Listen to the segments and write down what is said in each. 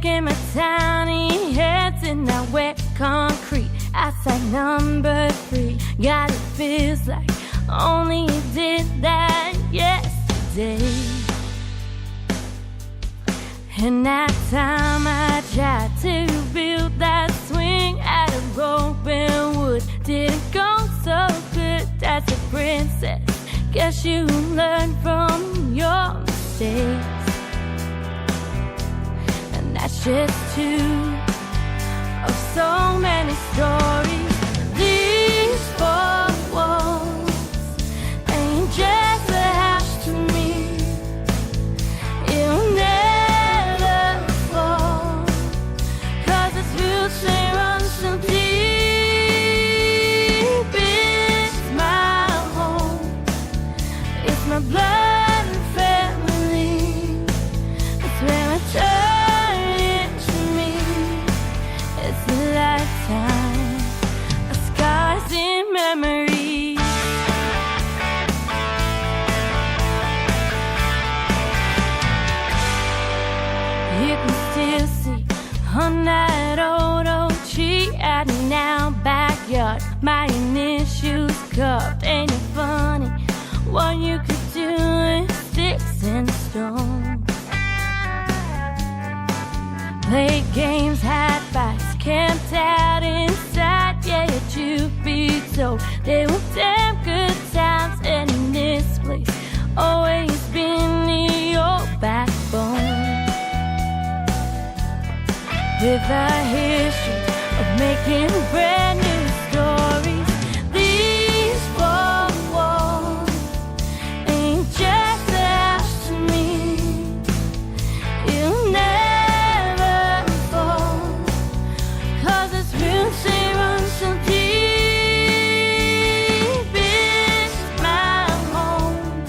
sinking my tiny heads in that wet concrete. Outside number 3, God, it feels like only you did that yesterday. And that time I tried to build that swing out of rope and wood, didn't go so good. That's a princess, guess you learned from your mistakes. And that's just two of so many stories. These 4 walls ain't just a house to me. It'll never fall, 'cause its roots they run so deep. It's my home, it's my blood and family. It's where I turn into me. It's a lifetime of scars and memories. You can still see on that old tree at an out backyard. My initials carved. Ain't it funny what you could do with sticks and stones? Played games, had fights, camped out inside. Yeah, truth be told, they were damn good times. And in this place, always been the old backbone, with a history of making brand new stories. These 4 walls ain't just a house to me. It'll never fall, 'cause its roots they run so deep. It's my home,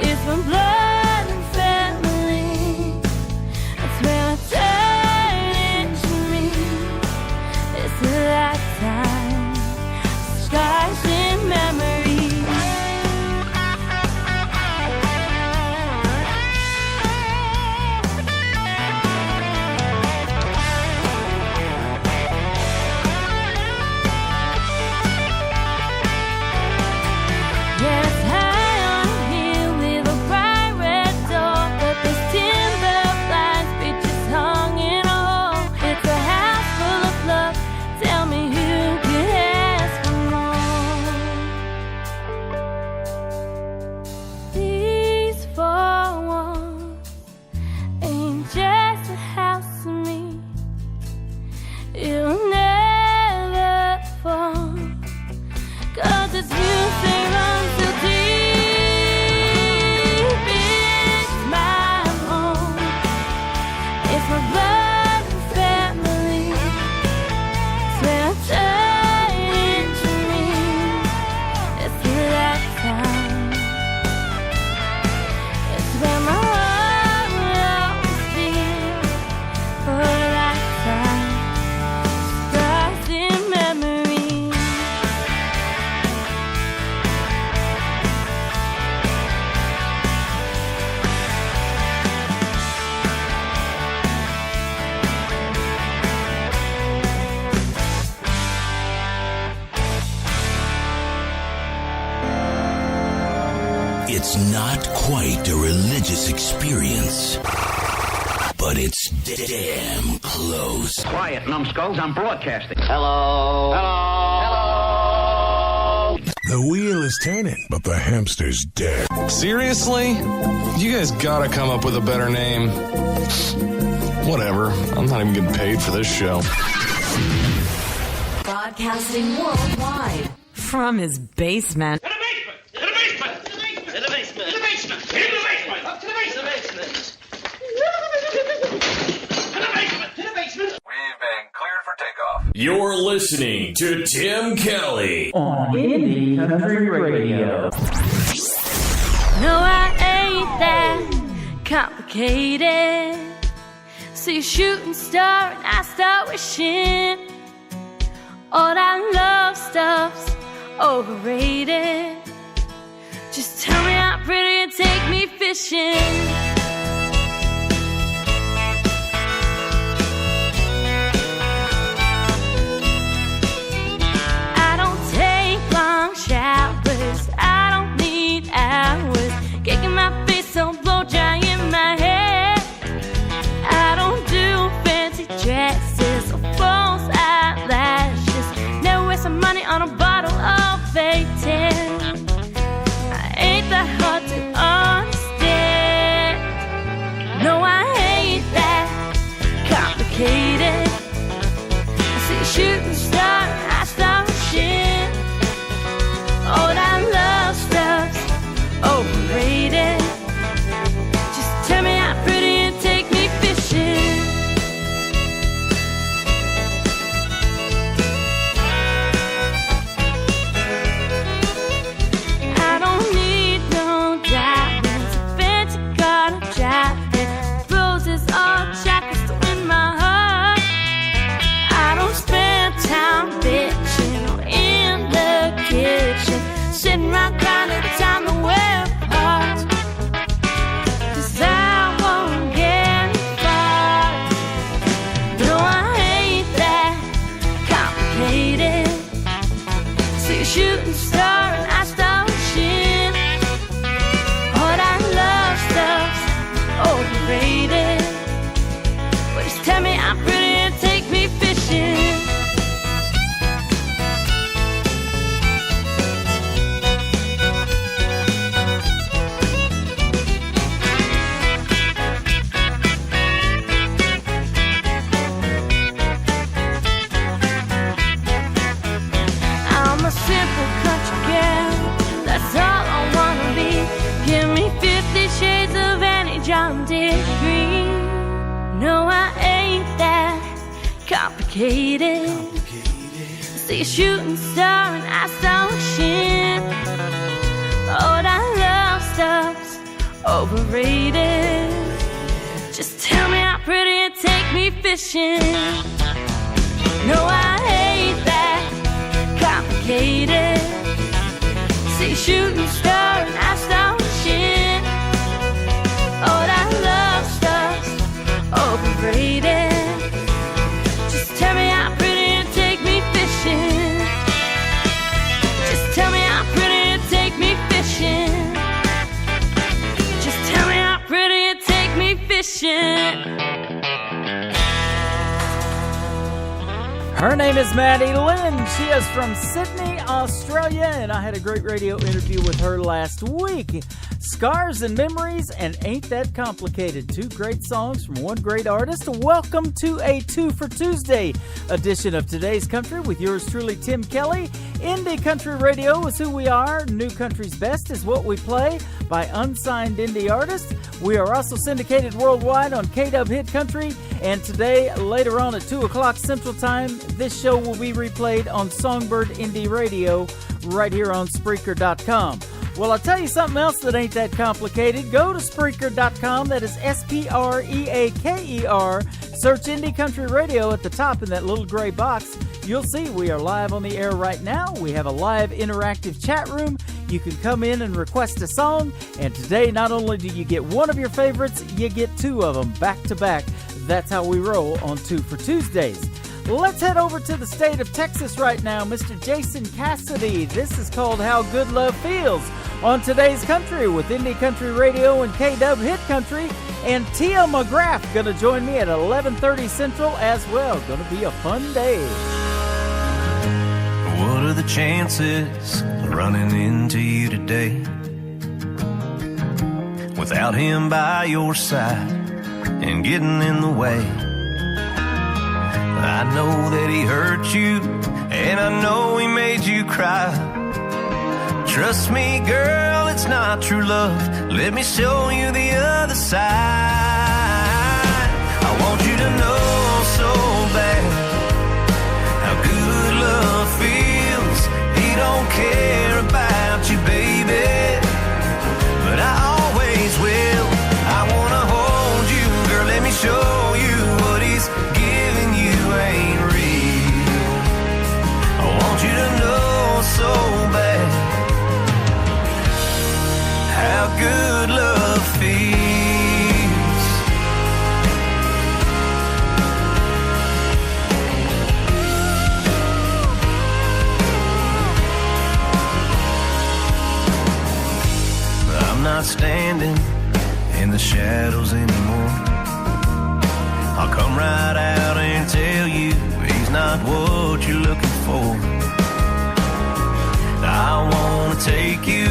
it's my blood and family. It's where I turn into me. It's a lifetime, scars and memories. Yeah, it's high on a hill with a bright red door, but there's timber blinds, bitches hung in a hole. It's a house full of love. Tell me who could ask for more? These 4 walls ain't just a house to me. It'll never fall, 'cause its roots they run so deep. It's my home, it's my blood and family. It's where I turn into me. It's a lifetime, it's where my heart will always be. For a lifetime, scars and memories. It's not quite a religious experience, but it's damn close. Quiet, numbskulls, I'm broadcasting. Hello. Hello. The wheel is turning, but the hamster's dead. Seriously? You guys gotta come up with a better name. Whatever. I'm not even getting paid for this show. Broadcasting worldwide from his basement. To the basement! To the basement! To the basement! To the basement! To the basement! To the basement! Up to the basement! To the basement! To the basement! We've been cleared for takeoff. You're listening to Tim Kelly On Indie Country Radio. No, I ain't that complicated. See a shooting star and I start wishing all that love stuff's overrated. Just tell me how pretty and take me fishing. complicated. See a shooting star and I saw a shin. All that love stuff's overrated. Just tell me how pretty and take me fishing. No, I hate that complicated. See a shooting star and I saw a shin. All that love stuff's overrated. Just tell me how pretty and take me fishing. Just tell me how pretty and take me fishing. Just tell me how pretty and take me fishing. Her name is Maddie Lynn. She is from Sydney, Australia, and I had a great radio interview with her last week. Scars and Memories and Ain't That Complicated. Two great songs from one great artist. Welcome to a 2 for Tuesday edition of Today's Country with yours truly, Tim Kelly. Indie Country Radio is who we are. New Country's Best is what we play by unsigned indie artists. We are also syndicated worldwide on KW Hit Country. And today, later on at 2 o'clock Central Time, this show will be replayed on Songbird Indie Radio right here on Spreaker.com. Well, I'll tell you something else that ain't that complicated. Go to Spreaker.com. That is Spreaker. Search Indie Country Radio at the top in that little gray box. You'll see we are live on the air right now. We have a live interactive chat room. You can come in and request a song. And today, not only do you get one of your favorites, you get two of them back to back. That's how we roll on 2 for Tuesdays. Let's head over to the state of Texas right now. Mr. Jason Cassidy. This is called How Good Love Feels on Today's Country with Indie Country Radio and KW Hit Country. And Tia McGraff going to join me at 11:30 Central as well. Going to be a fun day. What are the chances of running into you today without him by your side and getting in the way? I know that he hurt you, and I know he made you cry. Trust me, girl, it's not true love. Let me show you the other side. I want you to know so bad how good love feels. He don't care about you, baby, but I always will. I want to hold you, girl, let me show you what he's giving you ain't real. I want you to know so bad how good love feels. I'm not standing in the shadows anymore. I'll come right out and tell you he's not what you're looking for. I want to take you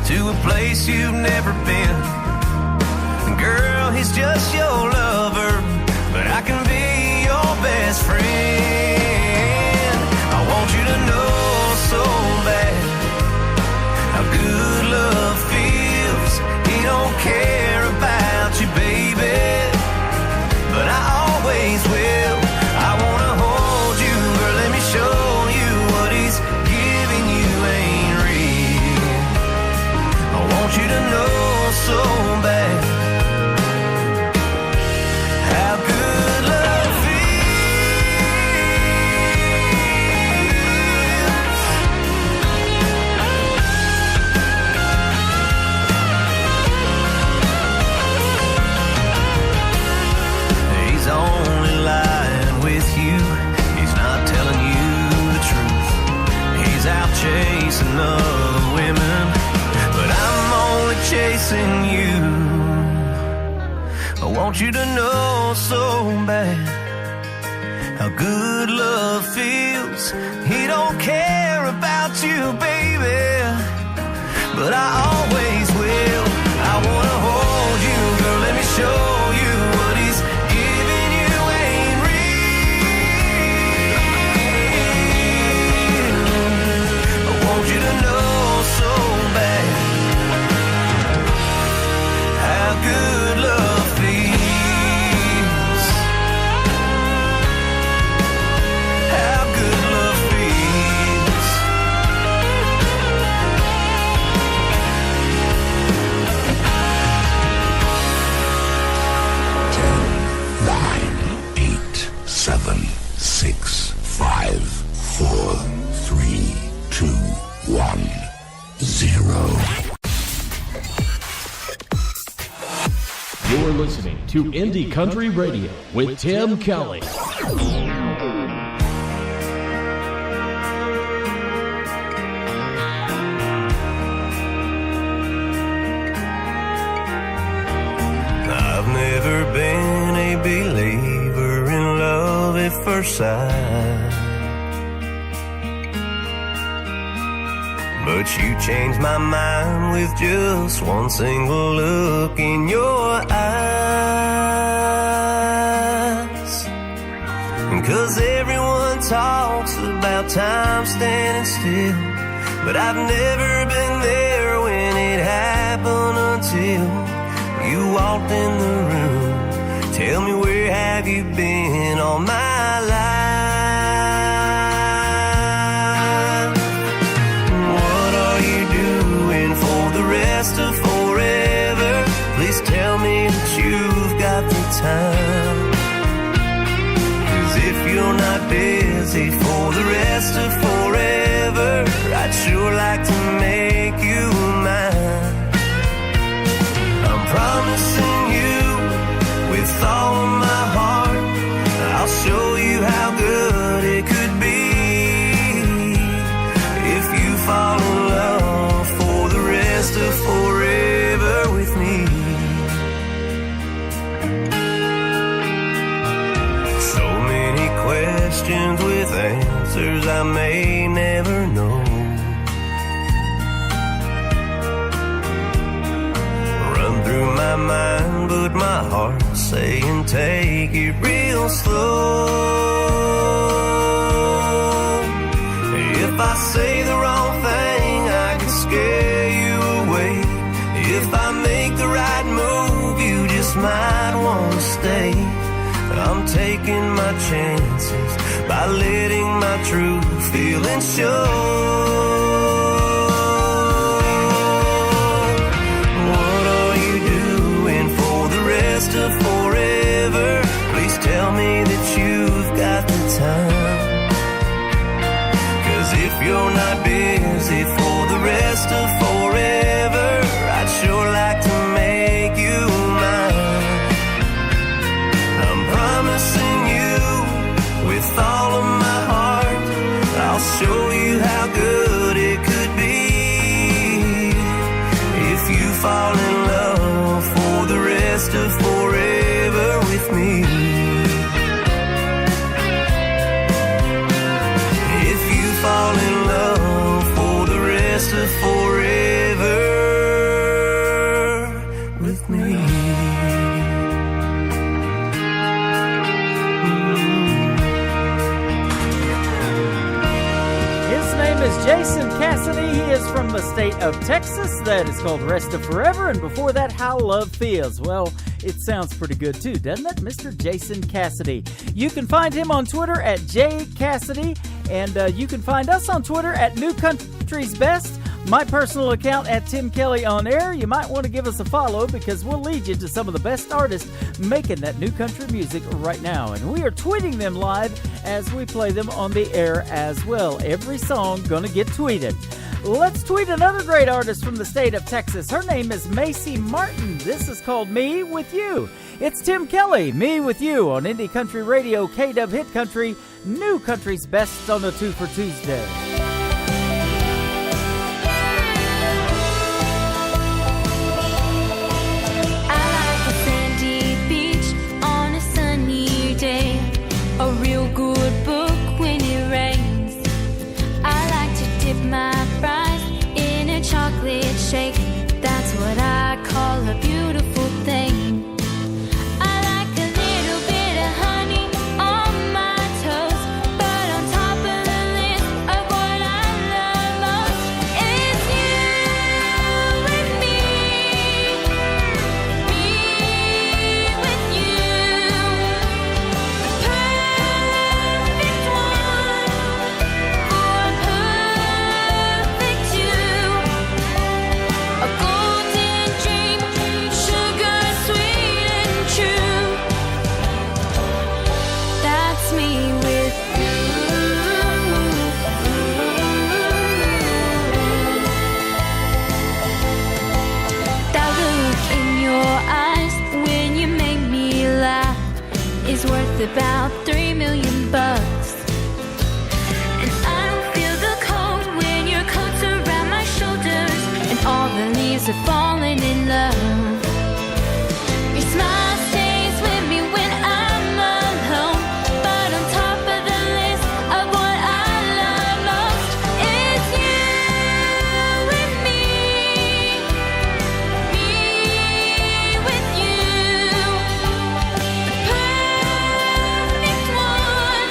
to a place you've never been. Girl, he's just your lover, but I can be your best friend. I want you to know so bad how good love feels. He don't care about you, baby, but I always will. I want to hold you, girl, let me show you what he's giving you ain't real. I want you to know so bad how good love feels. He's only lying with you. He's not telling you the truth. He's out chasing other women, but I'm only chasing you. I want you to know so bad how good love feels. He don't care about you, baby, but I always will. I want to hold you, girl, let me show you what he's giving you ain't real. I want you to know so bad how good love feels. You're listening to Indie Country Radio with Tim Kelly. I've never been a believer in love at first sight, but you changed my mind with just one single look in your eyes. 'Cause everyone talks about time standing still, but I've never been there when it happened until you walked in the room. Tell me, where have you been all my life? What are you doing for the rest of forever? Please tell me that you've got the time. 'Cause if you're not busy for the rest of forever, I'd sure like to make you mine. I'm promising you with all of my heart, I'll show you how good it could be if you fall in love for the rest of forever with me. So many questions with answers I may never know. Through my mind, but my heart's saying take it real slow. If I say the wrong thing, I can scare you away. If I make the right move, you just might want to stay. I'm taking my chances by letting my true feelings show. Of forever, please tell me that you've got the time. 'Cause if you're not busy for the rest of forever, I'd sure like to make you mine. I'm promising you with all of my heart, I'll show you how good it could be if you fall in love for the rest of forever with me. If you fall in love for the rest of forever with me. His name is Jason Cassidy. He is from the state of Texas. That is called Rest of Forever. And before that, How Love Feels. Well, it sounds pretty good too, doesn't it? Mr. Jason Cassidy. You can find him on Twitter at JCassidy. And you can find us on Twitter at New Country's Best. My personal account at Tim Kelly On Air. You might want to give us a follow because we'll lead you to some of the best artists making that new country music right now. And we are tweeting them live as we play them on the air as well. Every song gonna get tweeted. Let's tweet another great artist from the state of Texas. Her name is Macy Martin. This is called Me With You. It's Tim Kelly, Me With You on Indie Country Radio, KW Hit Country, New Country's Best on the 2 for Tuesday. A real good book when it rains. I like to dip my fries in a chocolate shake. That's what I call a beautiful thing. I like a little bit of honey on my toast, but on top of the list of what worth about $3 million. And I don't feel the cold when your coat's around my shoulders, and all the leaves are falling in love. Your smile stays with me when I'm alone, but on top of the list of what I love most is you and me with you. The perfect one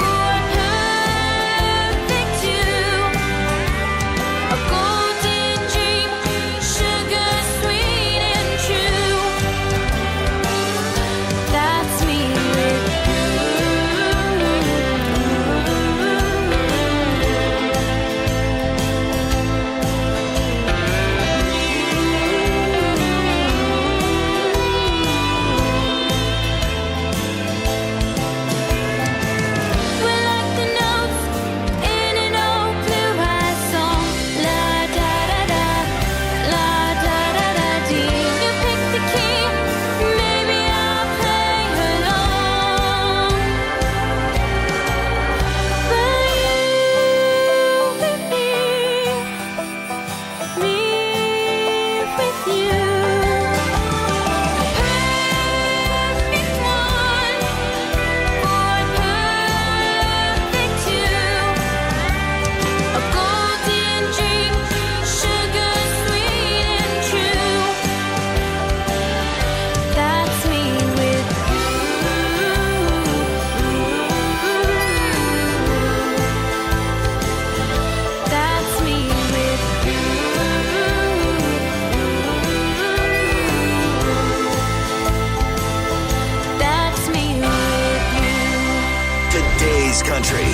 or perfect two. A golden dream, sugar sweet and true. That's me with we're like the notes in an old blue-eyed song. La da da da, la da da da dee. You pick the key, maybe I'll play along. But you with me with you. Perfect one or perfect two. A golden dream, sugar sweet and true. That's me with That's me with That's me with you. Today's country.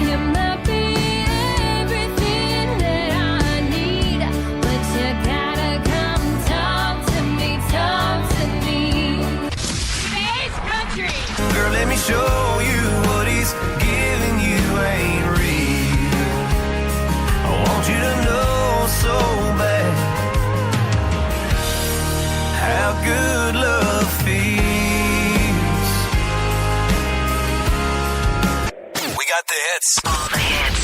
You might be everything that I need, but you gotta come talk to me, talk to me. Today's country. Girl, let me show you what he's giving you ain't real. I want you to know so bad how good love feels. We got the hits. All the hits.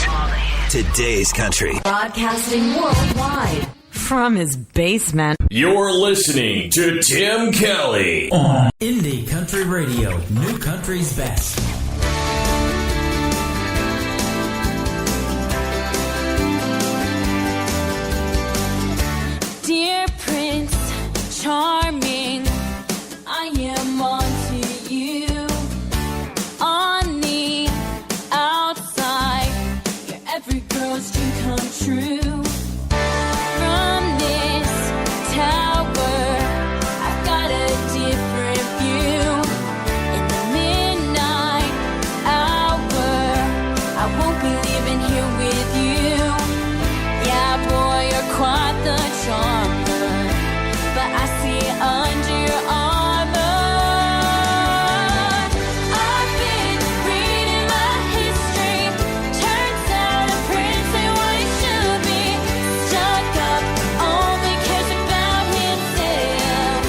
Today's country. Broadcasting worldwide from his basement. You're listening to Tim Kelly. On Indie Country Radio, New Country's Best. Dear Prince Charming, I am onto you. On the outside, you're every girl's dream come true. From this tower, I've got a different view. In the midnight hour, I won't be leaving here with you. Yeah, boy, you're quite the charmer, but I see under your armor. I've been reading my history. Turns out a prince ain't what he should be. Stuck up, only cares about himself.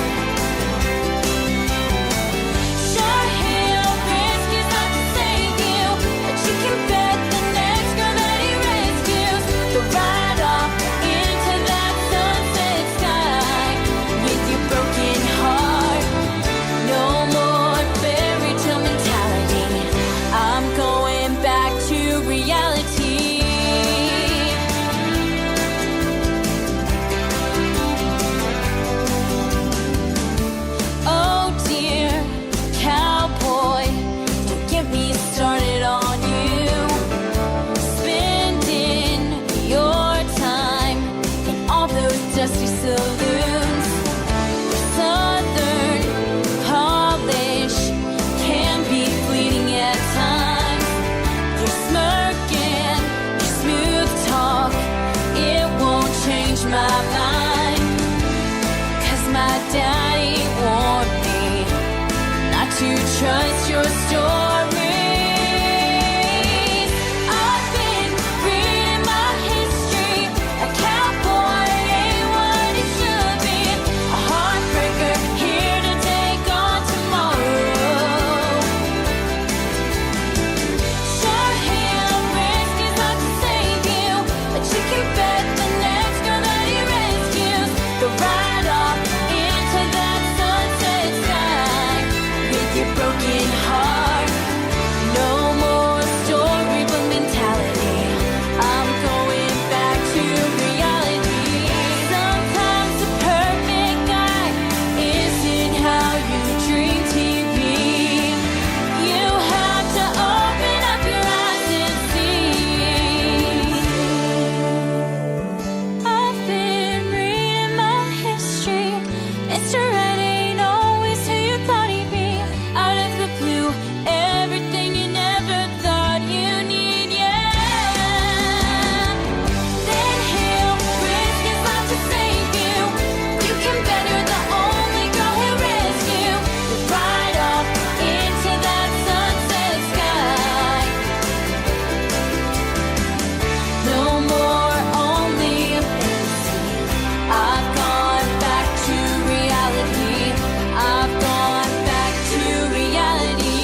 Sure, he'll risk his life to save you, but you can bet the next girl that he rescues, they'll ride off into that sunset sky with your broken heart. No more fairy tale mentality. I'm going back to reality. Oh dear cowboy, don't get me started on you. Spending your time in all those dusty saloons. Southern polish can be fleeting at times. Your smirking, your smooth talk, it won't change my mind. 'Cause my daddy warned me not to trust your stories. I've been reading my history. A cowboy ain't what he should be. A heartbreaker here to take on tomorrow. Mr. Right ain't always who you thought he'd be. Out of the blue, everything you never thought you need, yeah. Then he'll risk his life to save you. You can bet you're the only girl he'll rescue. You'll ride off into that sunset sky. No more only a fantasy. I've gone back to reality. I've gone back to reality.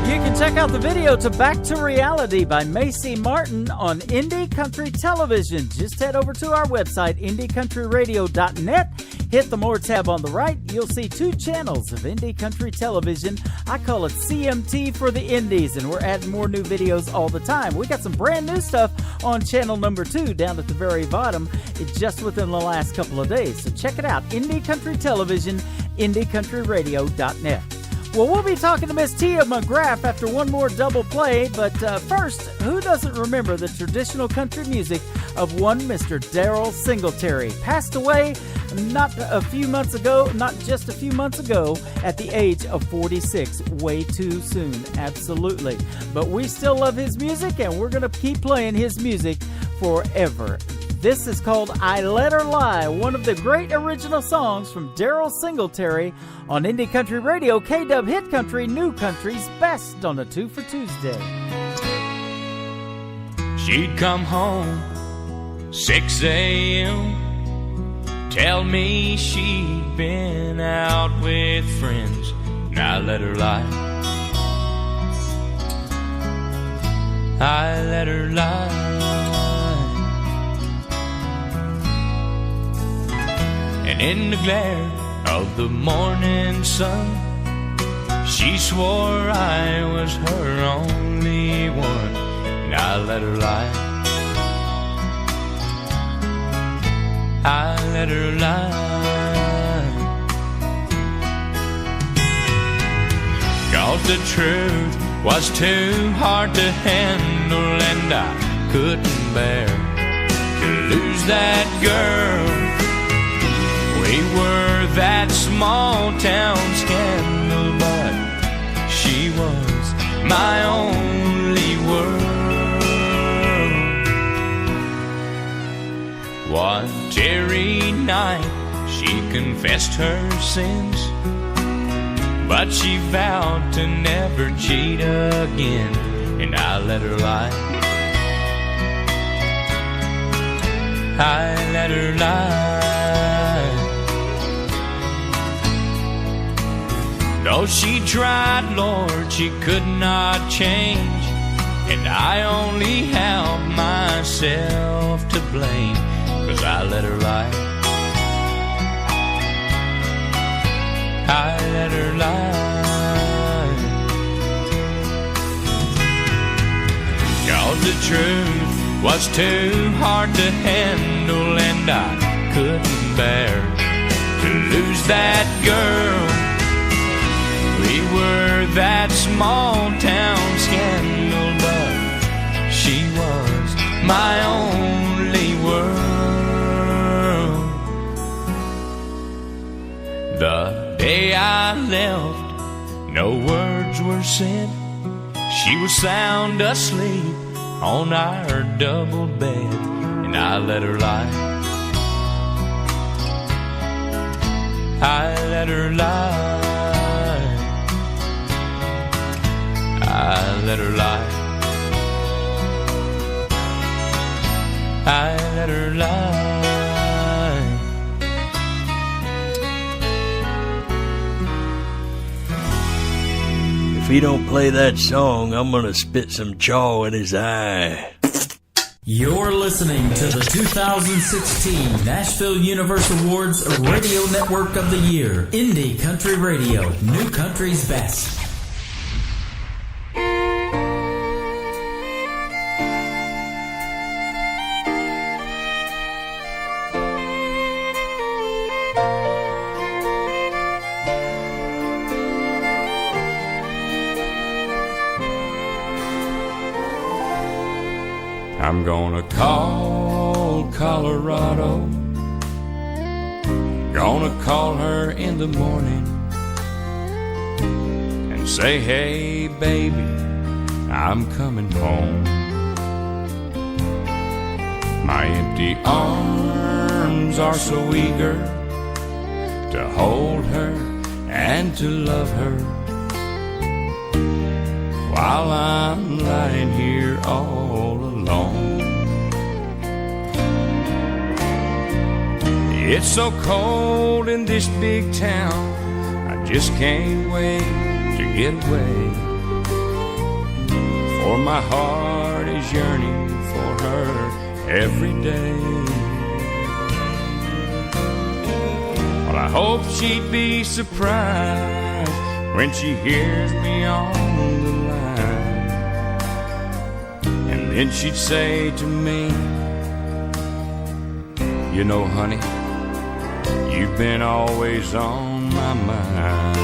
You can check out the video to Back to Reality by Macy Martin on Indie Country Television. Just head over to our website, indiecountryradio.net. Hit the More tab on the right. You'll see 2 channels of Indie Country Television. I call it CMT for the Indies, and we're adding more new videos all the time. We got some brand new stuff on channel number 2 down at the very bottom. It's just within the last couple of days. So check it out. Indie Country Television, indiecountryradio.net. Well, we'll be talking to Miss Tia McGraff after one more double play, but first, who doesn't remember the traditional country music of one Mr. Darrell Singletary? Passed away not just a few months ago, at the age of 46. Way too soon, absolutely. But we still love his music, and we're going to keep playing his music forever. This is called I Let Her Lie, one of the great original songs from Darrell Singletary on Indie Country Radio, K-Dub Hit Country, New Country's best on a 2 for Tuesday. She'd come home 6 a.m. Tell me she'd been out with friends, and I let her lie. I let her lie. And in the glare of the morning sun, she swore I was her only one, and I let her lie. I let her lie. 'Cause the truth was too hard to handle, and I couldn't bear to lose that girl. We were that small town scandal, but she was my only world. One teary night she confessed her sins, but she vowed to never cheat again, and I let her lie. I let her lie. Though she tried, Lord, she could not change, and I only have myself to blame, 'cause I let her lie. I let her lie. 'Cause the truth was too hard to handle, and I couldn't bear to lose that girl. We were that small town scandal, but she was my only world. The day I left, no words were said. She was sound asleep on our double bed, and I let her lie. I let her lie. I let her lie. I let her lie. If he don't play that song, I'm gonna spit some chaw in his eye. You're listening to the 2016 Nashville Universe Awards Radio Network of the Year, Indie Country Radio, New Country's best. I'm gonna call Colorado, gonna call her in the morning and say, hey baby, I'm coming home. My empty arms are so eager to hold her and to love her, while I'm lying here all alone. It's so cold in this big town, I just can't wait to get away, for my heart is yearning for her every day. Well, I hope she'd be surprised when she hears me on the line, and then she'd say to me, you know, honey, you've been always on my mind.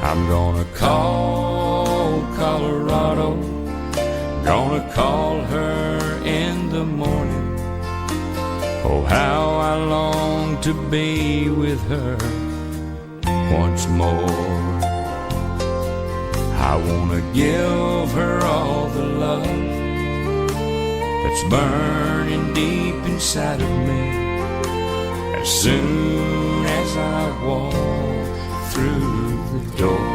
I'm gonna call Colorado, gonna call her in the morning. Oh, how I long to be with her once more. I wanna give her all the love that's burning deep inside of me, as soon as I walk through the door.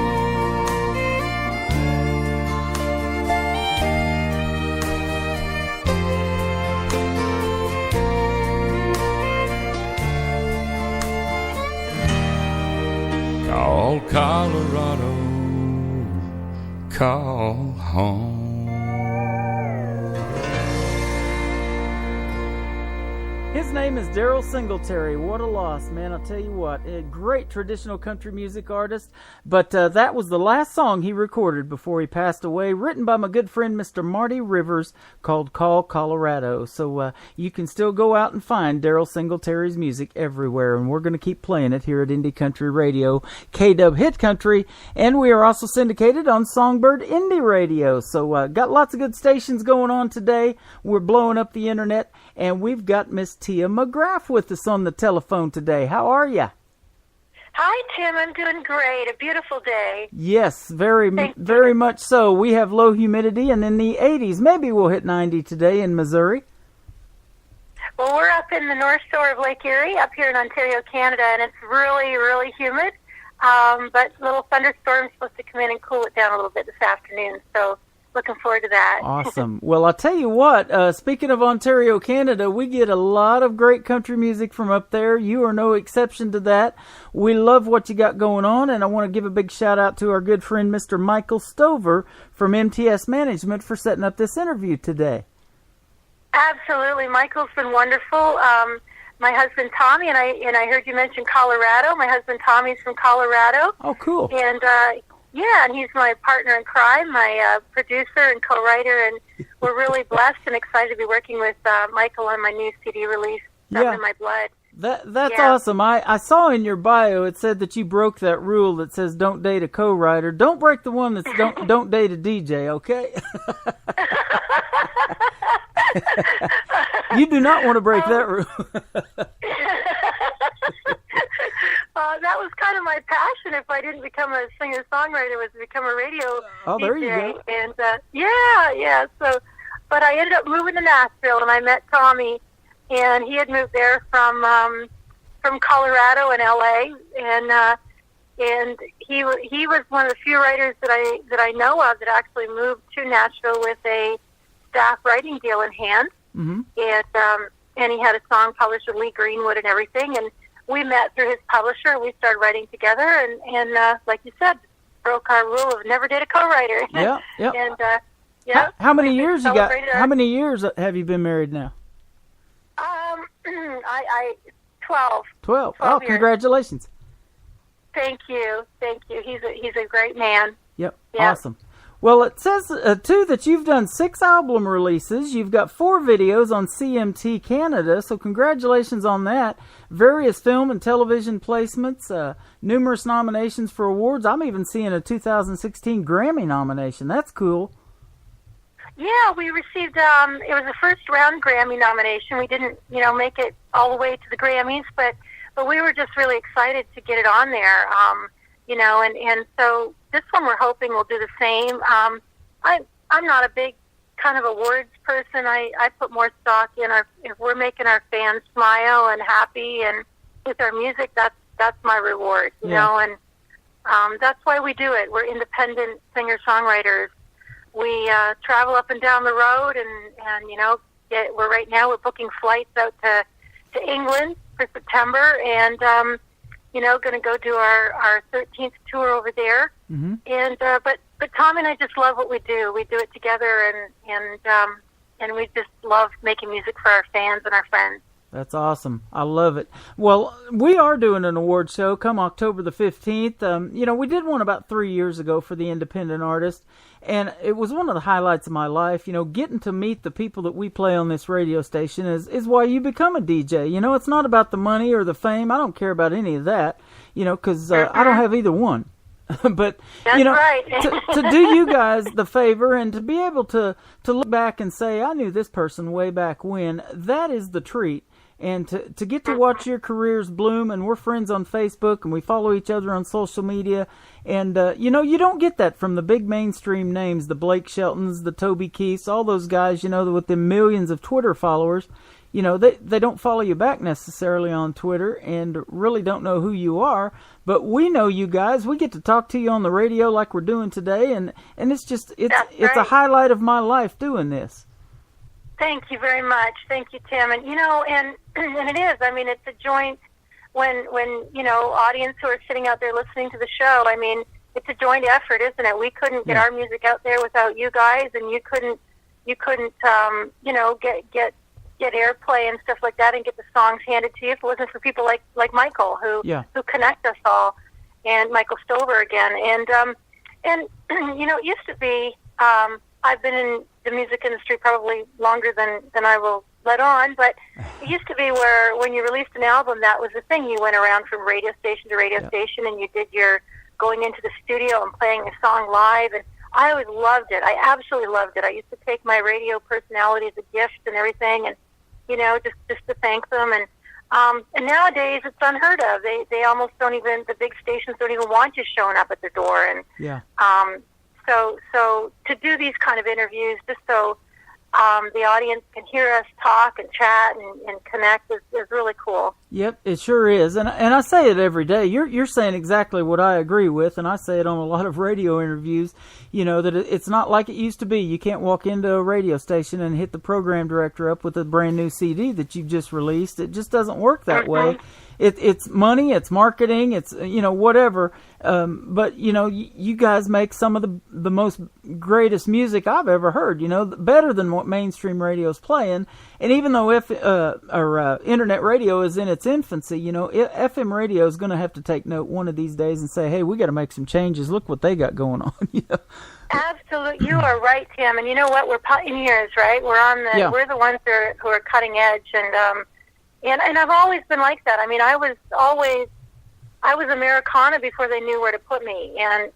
Call Colorado, call home. His name is Daryl Singletary. What a loss, man. I'll tell you what, a great traditional country music artist, but that was the last song he recorded before he passed away, written by my good friend Mr. Marty Rivers, called Call Colorado. So you can still go out and find Daryl Singletary's music everywhere, and we're going to keep playing it here at Indie Country Radio, KW Hit Country, and we are also syndicated on Songbird Indie Radio. So got lots of good stations going on today. We're blowing up the internet, and we've got Miss Tia McGraff with us on the telephone today. How are you? Hi, Tim. I'm doing great. A beautiful day. Yes, very much so. We have low humidity and in the 80s. Maybe we'll hit 90 today in Missouri. Well, we're up in the North Shore of Lake Erie, up here in Ontario, Canada, and it's really, really humid. But little thunderstorms supposed to come in and cool it down a little bit this afternoon. So looking forward to that. Awesome. Well, I'll tell you what, speaking of Ontario, Canada, we get a lot of great country music from up there. You are no exception to that. We love what you got going on, and I want to give a big shout out to our good friend Mr. Michael Stover from MTS Management for setting up this interview today. Absolutely. Michael's been wonderful. My husband Tommy, and I heard you mention Colorado. My husband Tommy's from Colorado. Oh, cool. And yeah, and he's my partner in crime, my producer and co-writer, and we're really blessed and excited to be working with Michael on my new CD release, Something in My Blood. That's awesome. I saw in your bio it said that you broke that rule that says don't date a co-writer. Don't break the one that's don't date a DJ, okay? You do not want to break that rule. That was kind of my passion. If I didn't become a singer-songwriter, was to become a radio DJ. There you go. And yeah. So, but I ended up moving to Nashville, and I met Tommy, and he had moved there from Colorado and LA, and he was one of the few writers that I know of that actually moved to Nashville with a staff writing deal in hand. Mm-hmm. And he had a song published with Lee Greenwood and everything, and we met through his publisher. We started writing together, and like you said, broke our rule of never date a co-writer. Yeah. And how many years you got? How many years have you been married now? 12. 12. 12 Oh, years. Congratulations. Thank you. He's a great man. Yep. Yeah. Awesome. Well, it says, too, that you've done 6 album releases. You've got 4 videos on CMT Canada, so congratulations on that. Various film and television placements, numerous nominations for awards. I'm even seeing a 2016 Grammy nomination. That's cool. Yeah, we received, it was a first-round Grammy nomination. We didn't, make it all the way to the Grammys, but we were just really excited to get it on there, and so this one we're hoping will do the same. I'm not a big kind of awards person. I put more stock in if we're making our fans smile and happy, and with our music, that's my reward, you know, and that's why we do it. We're independent singer-songwriters. We travel up and down the road, and we're booking flights out to England for September, and going to go do our 13th tour over there. Mm-hmm. And but Tom and I just love what we do. We do it together, and we just love making music for our fans and our friends. That's awesome. I love it. Well, we are doing an award show come October the 15th. We did one about 3 years ago for the independent artist, and it was one of the highlights of my life. Getting to meet the people that we play on this radio station is why you become a DJ. It's not about the money or the fame. I don't care about any of that, because I don't have either one. But, that's right. to do you guys the favor and to be able to look back and say, I knew this person way back when, that is the treat. And to get to watch your careers bloom, and we're friends on Facebook, and we follow each other on social media, and, you don't get that from the big mainstream names, the Blake Sheltons, the Toby Keiths, all those guys, with the millions of Twitter followers. They don't follow you back necessarily on Twitter and really don't know who you are, but we know you guys. We get to talk to you on the radio like we're doing today, and it's a highlight of my life doing this. Thank you very much. Thank you, Tim. And, and it is. I mean, it's a joint when audience who are sitting out there listening to the show, I mean, it's a joint effort, isn't it? We couldn't get our music out there without you guys, and you couldn't get airplay and stuff like that and get the songs handed to you if it wasn't for people like Michael who connect us all, and Michael Stover again. And it used to be, I've been in the music industry probably longer than I will let on, but it used to be where when you released an album, that was the thing. You went around from radio station to radio station, and you did your going into the studio and playing a song live, and I always loved it. I absolutely loved it. I used to take my radio personality as a gift and everything, and just to thank them. And nowadays it's unheard of. They almost don't even, the big stations don't even want you showing up at their door. And so to do these kind of interviews just so the audience can hear us talk and chat and connect is really cool. Yep, it sure is. And I say it every day. You're saying exactly what I agree with, and I say it on a lot of radio interviews, that it's not like it used to be. You can't walk into a radio station and hit the program director up with a brand new CD that you've just released. It just doesn't work that way. It's money, it's marketing, it's, whatever. But, you guys make some of the most greatest music I've ever heard, better than what mainstream radio's playing. And even though internet radio is in its infancy, FM radio is going to have to take note one of these days and say, hey, we got to make some changes. Look what they got going on. Absolutely. You are right, Tim. And you know what? We're pioneers, right? We're the ones who are cutting edge. And I've always been like that. I mean, I was Americana before they knew where to put me. And,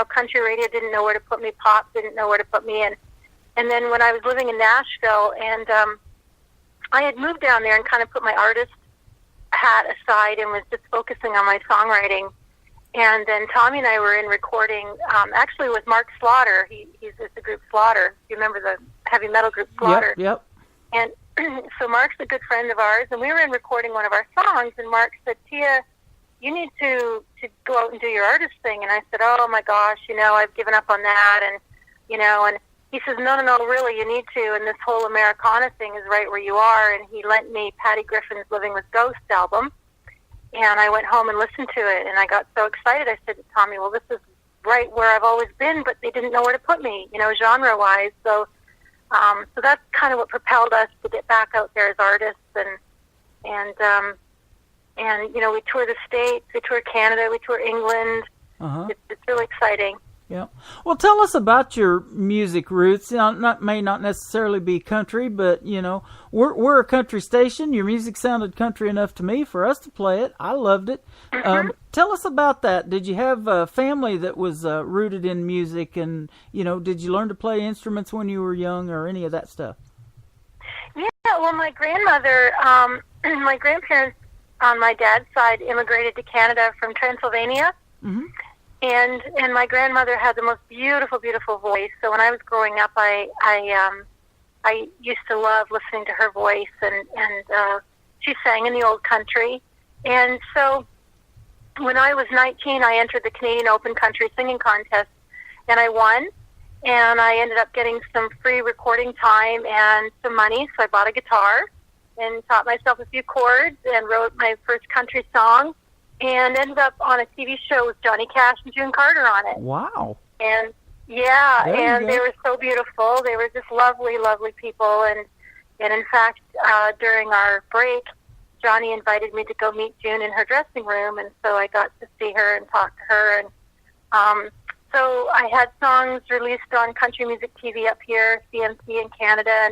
country radio didn't know where to put me. Pop didn't know where to put me. And then when I was living in Nashville, and I had moved down there and kind of put my artist hat aside and was just focusing on my songwriting. And then Tommy and I were in recording, actually with Mark Slaughter. He's with the group Slaughter. You remember the heavy metal group Slaughter? Yep. And so Mark's a good friend of ours, and we were in recording one of our songs, and Mark said, Tia, you need to go out and do your artist thing. And I said, oh my gosh, I've given up on that. And he says, no, really, you need to. And this whole Americana thing is right where you are. And he lent me Patty Griffin's Living with Ghosts album. And I went home and listened to it. And I got so excited. I said to Tommy, well, this is right where I've always been, but they didn't know where to put me, genre-wise. So that's kind of what propelled us to get back out there as artists. And we tour the States, we tour Canada, we tour England. It's really exciting. Yeah. Well, tell us about your music roots. May not necessarily be country, but we're a country station. Your music sounded country enough to me for us to play it. I loved it. Tell us about that. Did you have a family that was rooted in music, and did you learn to play instruments when you were young, or any of that stuff? Yeah. Well, my grandmother, my grandparents on my dad's side immigrated to Canada from Transylvania. Mm-hmm. And my grandmother had the most beautiful, beautiful voice. So when I was growing up, I used to love listening to her voice, and she sang in the old country. And so when I was 19, I entered the Canadian Open Country Singing Contest, and I won. And I ended up getting some free recording time and some money, so I bought a guitar and taught myself a few chords and wrote my first country song. And ended up on a TV show with Johnny Cash and June Carter on it. Wow. And they were so beautiful. They were just lovely, lovely people. And in fact, during our break, Johnny invited me to go meet June in her dressing room, and so I got to see her and talk to her. And so I had songs released on Country Music TV up here, CMT in Canada,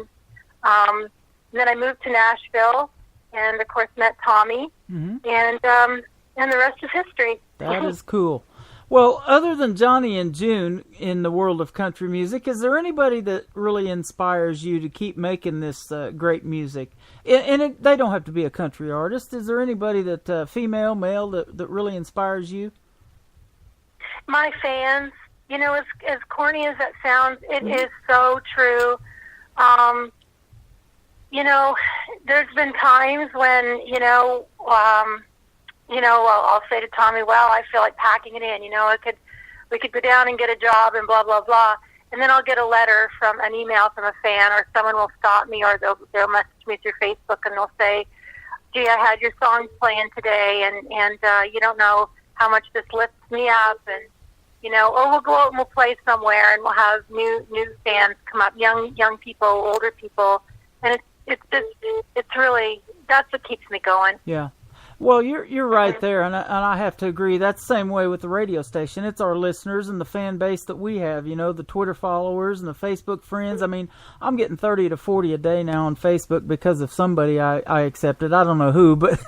and then I moved to Nashville, and of course met Tommy, and the rest is history. That is cool. Well, other than Johnny and June in the world of country music, is there anybody that really inspires you to keep making this great music? And they don't have to be a country artist. Is there anybody that, female, male, that really inspires you? My fans. As corny as that sounds, it is so true. There's been times when, I'll say to Tommy, well, I feel like packing it in. We could go down and get a job and blah, blah, blah. And then I'll get a letter from an email from a fan, or someone will stop me, or they'll message me through Facebook, and they'll say, gee, I had your songs playing today, and you don't know how much this lifts me up. And, we'll go out and we'll play somewhere, and we'll have new fans come up, young people, older people. And it's really, that's what keeps me going. Yeah. Well, you're right there, and I have to agree. That's the same way with the radio station. It's our listeners and the fan base that we have, the Twitter followers and the Facebook friends. I mean, I'm getting 30 to 40 a day now on Facebook because of somebody I accepted. I don't know who, but,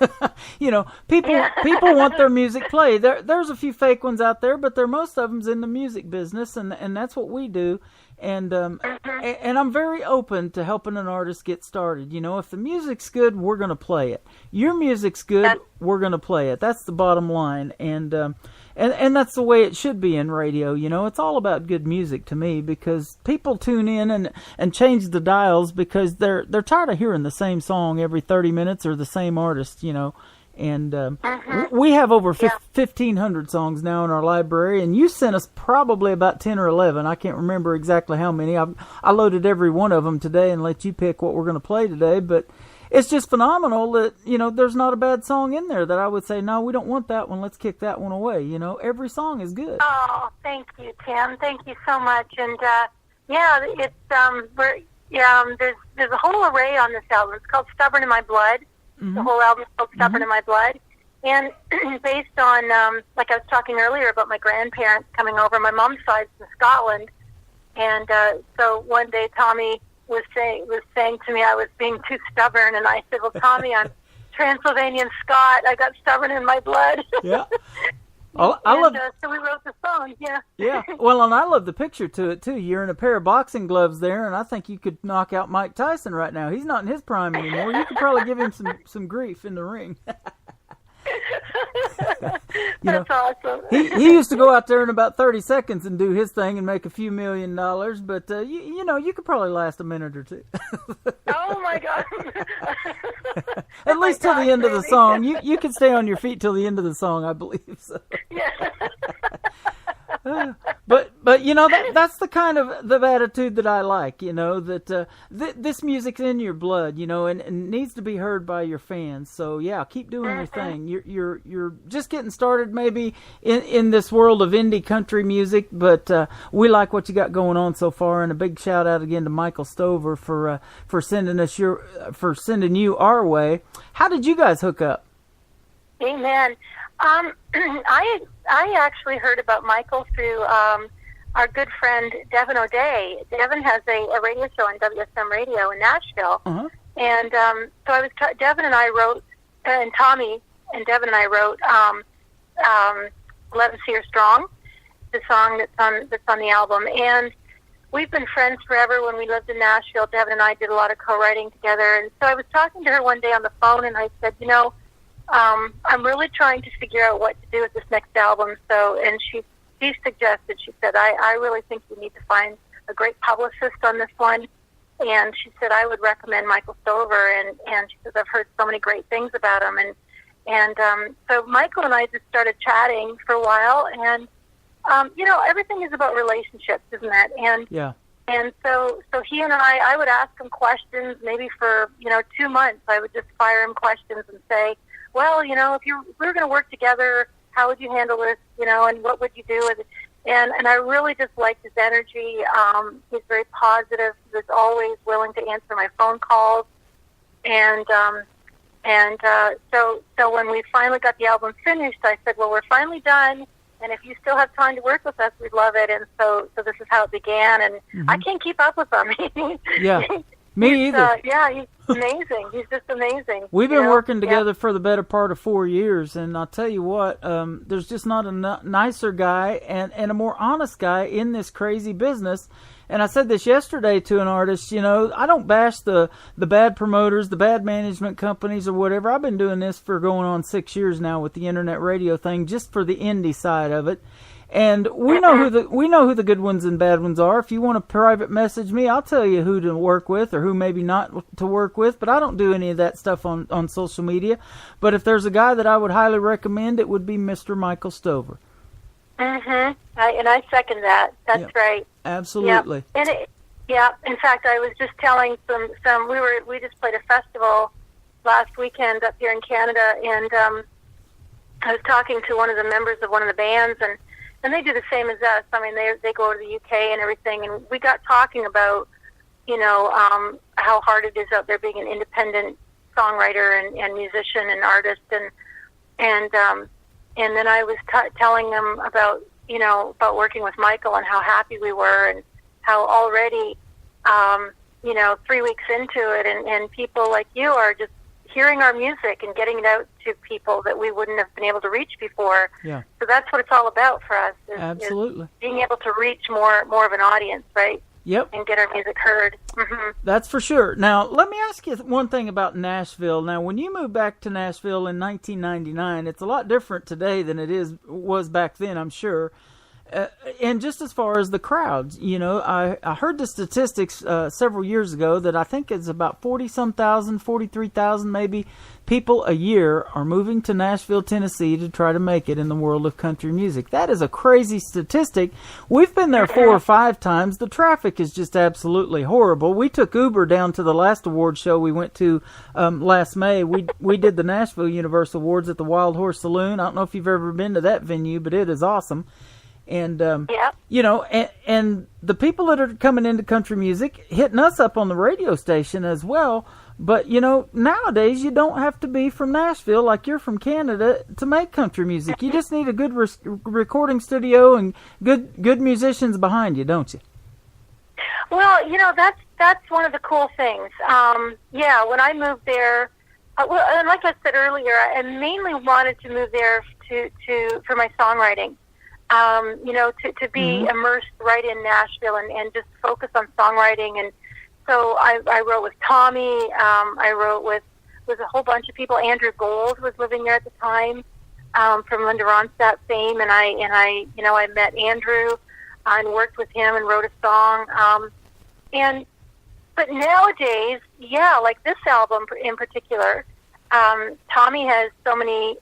people want their music played. There's a few fake ones out there, but most of them's in the music business, and that's what we do. And I'm very open to helping an artist get started. If the music's good, we're going to play it. Your music's good, we're going to play it. That's the bottom line. And that's the way it should be in radio. It's all about good music to me, because people tune in and change the dials because they're tired of hearing the same song every 30 minutes or the same artist, And we have over 1,500 songs now in our library, and you sent us probably about 10 or 11. I can't remember exactly how many. I loaded every one of them today and let you pick what we're going to play today, but it's just phenomenal that, there's not a bad song in there that I would say, no, we don't want that one. Let's kick that one away. Every song is good. Oh, thank you, Tim. Thank you so much. And, it's, there's a whole array on this album. It's called Stubborn in My Blood. The whole album is called Stubborn in My Blood. And based on, like I was talking earlier about my grandparents coming over, my mom's side's in Scotland. And so one day Tommy was saying to me I was being too stubborn. And I said, well, Tommy, I'm Transylvanian Scot. I got stubborn in my blood. Yeah. So we wrote the song, yeah. Yeah. Well, and I love the picture to it, too. You're in a pair of boxing gloves there, and I think you could knock out Mike Tyson right now. He's not in his prime anymore. You could probably give him some grief in the ring. That's awesome. He used to go out there in about 30 seconds and do his thing and make a few $1 million, but, you could probably last a minute or two. Oh, my God. At least till the end of the song. You can stay on your feet till the end of the song, I believe. So. Yeah. But that's the kind of the attitude that I like, that this music's in your blood, and needs to be heard by your fans. So yeah, keep doing your thing. You're just getting started maybe in this world of indie country music, but we like what you got going on so far. And a big shout out again to Michael Stover for sending you our way. How did you guys hook up? Amen. I actually heard about Michael through our good friend Devin O'Day. Devin has a radio show on WSM Radio in Nashville. Uh-huh. And so I was Devin and I wrote, and Tommy and Devin and I wrote Let 'Em See Her Strong, the song that's on the album. And we've been friends forever. When we lived in Nashville, Devin and I did a lot of co-writing together. And so I was talking to her one day on the phone, and I said, I'm really trying to figure out what to do with this next album. And she suggested, she said, I really think you need to find a great publicist on this one. And she said, I would recommend Michael Stover. And she says, I've heard so many great things about him. And so Michael and I just started chatting for a while. And, everything is about relationships, isn't it? And yeah. And so he and I would ask him questions, maybe for, 2 months. I would just fire him questions and say, well, if we were going to work together, how would you handle this, and what would you do with it? And I really just liked his energy. He's very positive. He was always willing to answer my phone calls. So when we finally got the album finished, I said, well, we're finally done. And if you still have time to work with us, we'd love it. And so this is how it began. And I can't keep up with him. Yeah, me either. He's amazing. He's just amazing. We've been working together for the better part of 4 years. And I'll tell you what, there's just not a nicer guy and a more honest guy in this crazy business. And I said this yesterday to an artist, I don't bash the bad promoters, the bad management companies or whatever. I've been doing this for going on 6 years now with the internet radio thing, just for the indie side of it. And we know who the good ones and bad ones are. If you want to private message me, I'll tell you who to work with or who maybe not to work with. But I don't do any of that stuff on social media. But if there's a guy that I would highly recommend, it would be Mr. Michael Stover. Mm-hmm. I second that. That's right. Absolutely. Yep. In fact, I was just telling we just played a festival last weekend up here in Canada, and I was talking to one of the members of one of the bands, and they do the same as us. I mean, they go to the UK and everything, and we got talking about, how hard it is out there being an independent songwriter and musician and artist, and then I was telling them about working with Michael and how happy we were, and how already, 3 weeks into it, and people like you are just hearing our music and getting it out to people that we wouldn't have been able to reach before. Yeah. So that's what it's all about for us. Absolutely. Is being able to reach more of an audience, right? Yep. And get our music heard. Mm-hmm. That's for sure. Now, let me ask you one thing about Nashville. Now, when you moved back to Nashville in 1999, it's a lot different today than it was back then, I'm sure. And just as far as the crowds, I heard the statistics several years ago that I think it's about 43,000 maybe people a year are moving to Nashville, Tennessee to try to make it in the world of country music. That is a crazy statistic. We've been there 4 or 5 times. The traffic is just absolutely horrible. We took Uber down to the last award show we went to last May. We did the Nashville Universal Awards at the Wild Horse Saloon. I don't know if you've ever been to that venue, but it is awesome. And, and the people that are coming into country music, hitting us up on the radio station as well. But, nowadays you don't have to be from Nashville like you're from Canada to make country music. You just need a good recording studio and good musicians behind you, don't you? Well, that's one of the cool things. When I moved there, and like I said earlier, I mainly wanted to move there for my songwriting. To be immersed right in Nashville and just focus on songwriting. And so I wrote with Tommy. I wrote with a whole bunch of people. Andrew Gold was living there at the time, from Linda Ronstadt fame. And I met Andrew and worked with him and wrote a song. But nowadays, like this album in particular, Tommy has so many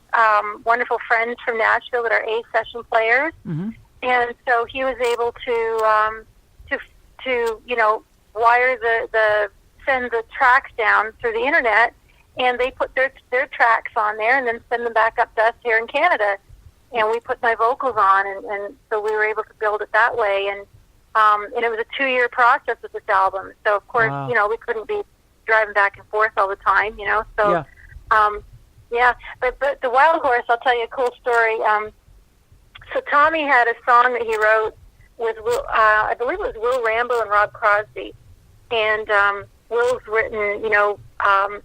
wonderful friends from Nashville that are A session players, and so he was able to wire send the tracks down through the internet, and they put their tracks on there and then send them back up to us here in Canada, and we put my vocals on, and so we were able to build it that way, and it was a 2-year process with this album. So of course, we couldn't be driving back and forth all the time, so. Yeah. But the Wild Horse, I'll tell you a cool story. So Tommy had a song that he wrote with Will, I believe it was Will Rambo and Rob Crosby, and Will's written,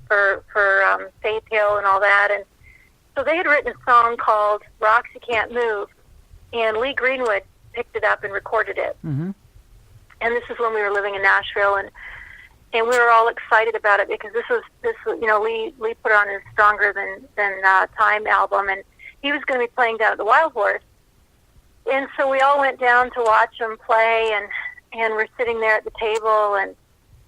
for Faith Hill and all that, and so they had written a song called "Rocks You Can't Move," and Lee Greenwood picked it up and recorded it. Mm-hmm. And this is when we were living in Nashville, and we were all excited about it because this was Lee put on his Stronger Than Time album, and he was going to be playing down at the Wild Horse. And so we all went down to watch him play, and we're sitting there at the table, and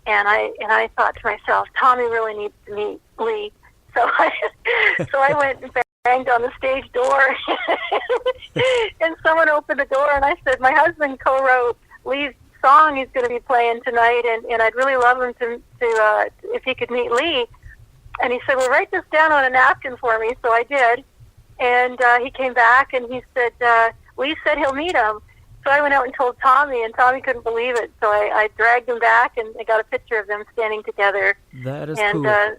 I thought to myself, Tommy really needs to meet Lee. So I went and banged on the stage door, and someone opened the door, and I said, my husband co-wrote Lee's song he's going to be playing tonight, and I'd really love him to if he could meet Lee. And he said, well, write this down on a napkin for me. So I did, and he came back, and he said, Lee said he'll meet him. So I went out and told Tommy, and Tommy couldn't believe it. So I dragged him back, and I got a picture of them standing together. That is cool.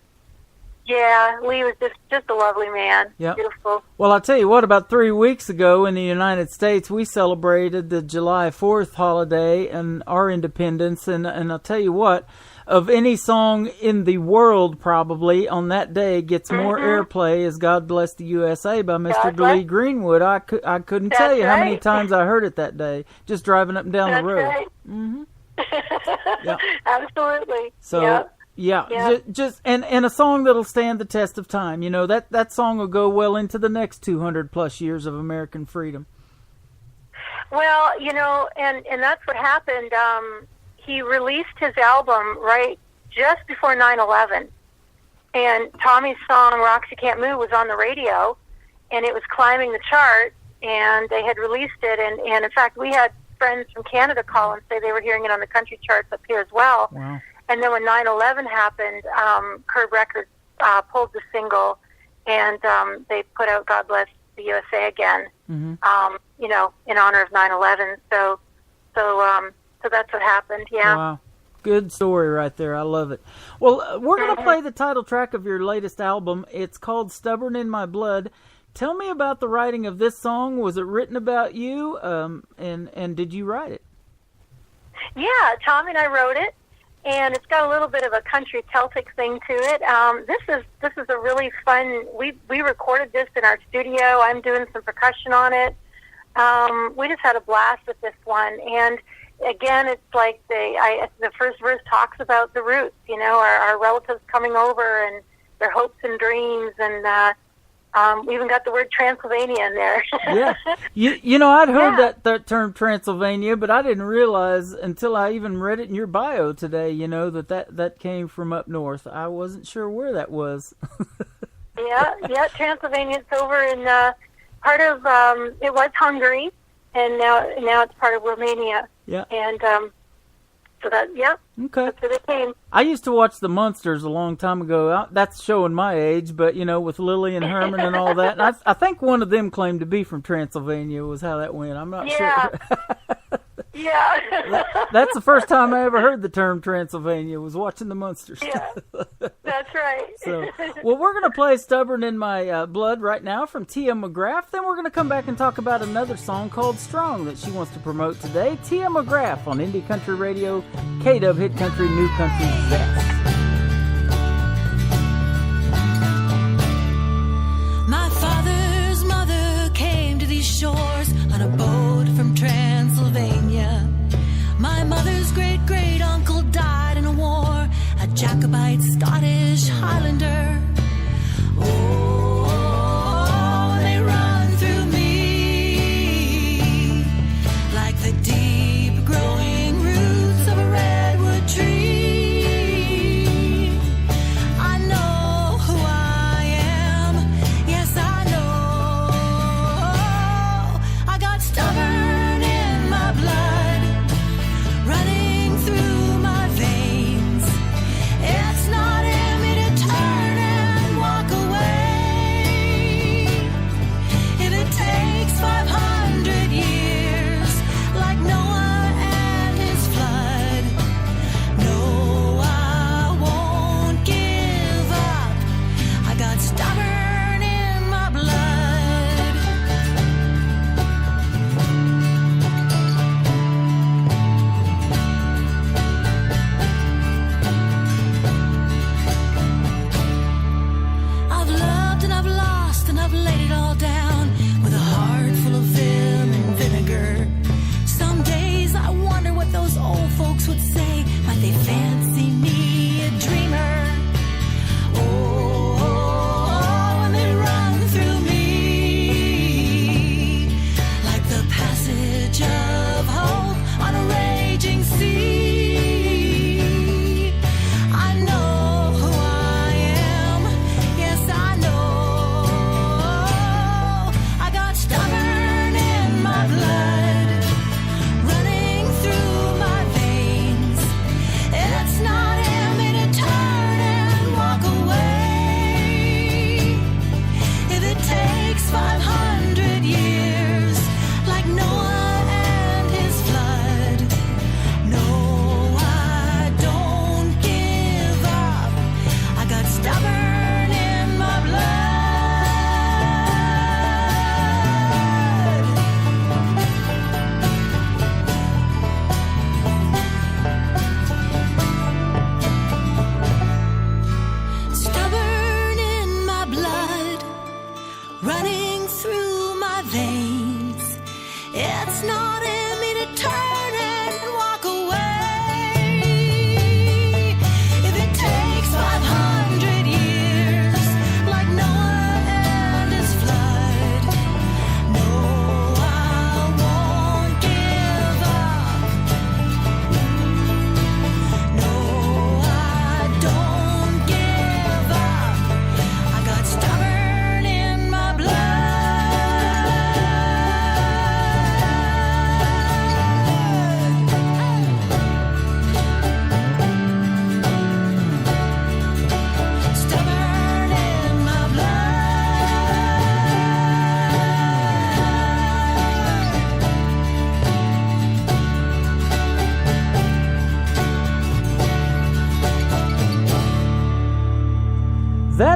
Yeah, Lee was just a lovely man. Yep. Beautiful. Well, I'll tell you what, about 3 weeks ago in the United States, we celebrated the July 4th holiday and our independence. And I'll tell you what, of any song in the world probably on that day gets more airplay as God Bless the USA by Mr. Lee Greenwood. I couldn't tell you how many times I heard it that day, just driving up and down the road. Right. Mm-hmm. Yep. Absolutely. So. Yep. Yeah, just and a song that'll stand the test of time. That song will go well into the next 200 plus years of American freedom. Well, and that's what happened. He released his album right just before 9/11, and Tommy's song "Rocks You Can't Move" was on the radio, and it was climbing the chart. And they had released it, and in fact, we had friends from Canada call and say they were hearing it on the country charts up here as well. Wow. And then when 9/11 happened, Curb Records pulled the single, and they put out "God Bless the USA" again, mm-hmm. In honor of 9/11. So that's what happened. Yeah. Wow, good story right there. I love it. Well, we're going to play the title track of your latest album. It's called "Stubborn in My Blood." Tell me about the writing of this song. Was it written about you? And did you write it? Yeah, Tommy and I wrote it. And it's got a little bit of a country Celtic thing to it. This is a really fun. We recorded this in our studio. I'm doing some percussion on it. We just had a blast with this one. And again, it's like the first verse talks about the roots. Our relatives coming over and their hopes and dreams, and we even got the word Transylvania in there. Yeah. I'd heard that term Transylvania, but I didn't realize until I even read it in your bio today, that came from up north. I wasn't sure where that was. Yeah, Transylvania. It's over in part of, it was Hungary, and now it's part of Romania. Yeah. And so that, okay. That's where they came. I used to watch The Munsters a long time ago. That's showing my age, but, with Lily and Herman and all that. And I think one of them claimed to be from Transylvania was how that went. I'm not sure. Yeah. That's the first time I ever heard the term Transylvania, was watching The Munsters. Yeah, that's right. So, well, we're going to play Stubborn in My Blood right now from Tia McGraff. Then we're going to come back and talk about another song called Strong that she wants to promote today. Tia McGraff on Indie Country Radio, KW Hit Country, New Country Best. My father's mother came to these shores on a boat from Transylvania. My mother's great-great-uncle died in a war, a Jacobite Scottish Highlander. Oh, they run through me like the deep growing roots of a redwood tree. I know who I am, yes I know. I got stubborn in my blood, running through my veins. It's not in me to turn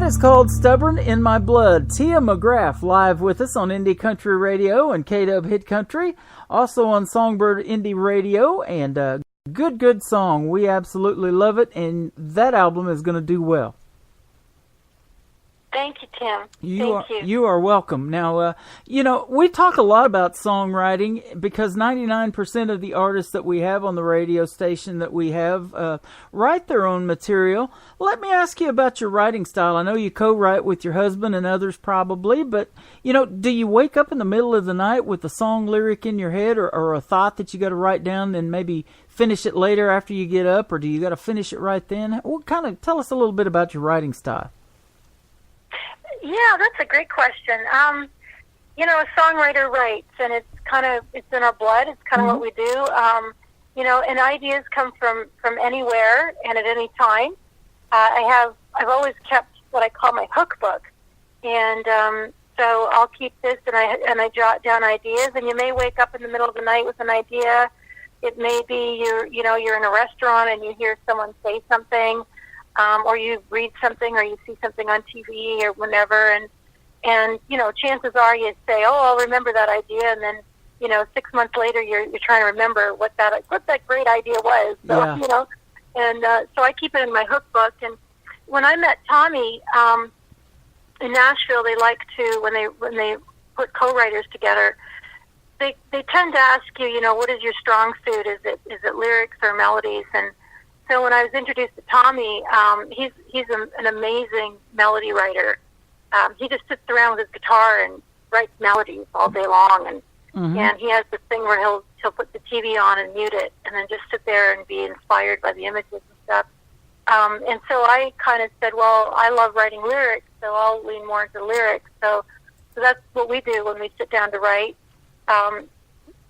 that is called Stubborn in My Blood. Tia McGraff live with us on Indie Country Radio and K-Dub Hit Country. Also on Songbird Indie Radio. And good song. We absolutely love it. And that album is going to do well. Thank you, Tim. You are welcome. Now, we talk a lot about songwriting because 99% of the artists that we have on the radio station that we have write their own material. Let me ask you about your writing style. I know you co-write with your husband and others probably, but, do you wake up in the middle of the night with a song lyric in your head or a thought that you got to write down and maybe finish it later after you get up, or do you got to finish it right then? Tell us a little bit about your writing style. Yeah, that's a great question. A songwriter writes, and it's in our blood. It's kind of what we do. And ideas come from anywhere and at any time. I've always kept what I call my hook book, and so I'll keep this and I jot down ideas. And you may wake up in the middle of the night with an idea. It may be you're in a restaurant and you hear someone say something. Or you read something, or you see something on TV, or whenever, and chances are you say, "Oh, I'll remember that idea," and then 6 months later, you're trying to remember what that great idea was. So, so I keep it in my hook book. And when I met Tommy in Nashville, they like to when they put co-writers together, they tend to ask you, what is your strong suit? Is it lyrics or melodies? And so when I was introduced to Tommy, he's an amazing melody writer. He just sits around with his guitar and writes melodies all day long, and he has this thing where he'll put the TV on and mute it, and then just sit there and be inspired by the images and stuff. And so I kind of said, well, I love writing lyrics, so I'll lean more into lyrics. So that's what we do when we sit down to write.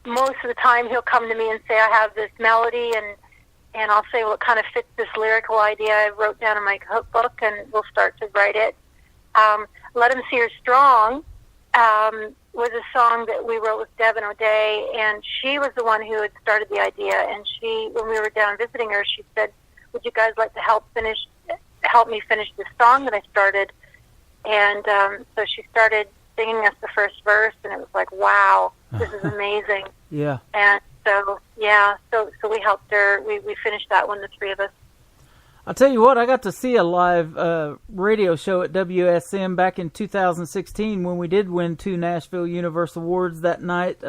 Most of the time, he'll come to me and say, I have this melody, and I'll say, well, it kind of fits this lyrical idea I wrote down in my hook book, and we'll start to write it. Let Him See Her Strong was a song that we wrote with Devin O'Day, and she was the one who had started the idea. And when we were down visiting her, she said, would you guys like to help me finish this song that I started? And so she started singing us the first verse, and it was like, wow, this is amazing. Yeah. And so we helped her. We finished that one, the three of us. I'll tell you what, I got to see a live radio show at WSM back in 2016 when we did win 2 Nashville Universal Awards that night,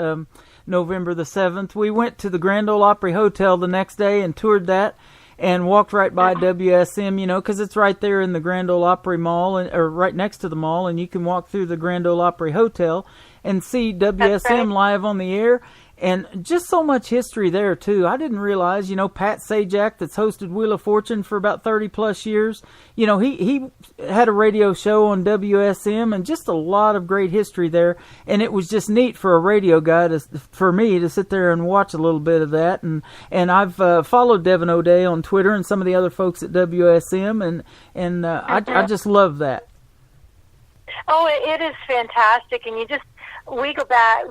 November the 7th. We went to the Grand Ole Opry Hotel the next day and toured that and walked right by WSM, because it's right there in the Grand Ole Opry Mall, or right next to the mall, and you can walk through the Grand Ole Opry Hotel and see WSM live on the air. And just so much history there, too. I didn't realize, Pat Sajak, that's hosted Wheel of Fortune for about 30-plus years, he had a radio show on WSM, and just a lot of great history there. And it was just neat for a radio guy, for me, to sit there and watch a little bit of that. And I've followed Devin O'Day on Twitter and some of the other folks at WSM, and I just love that. Oh, it is fantastic, and we go back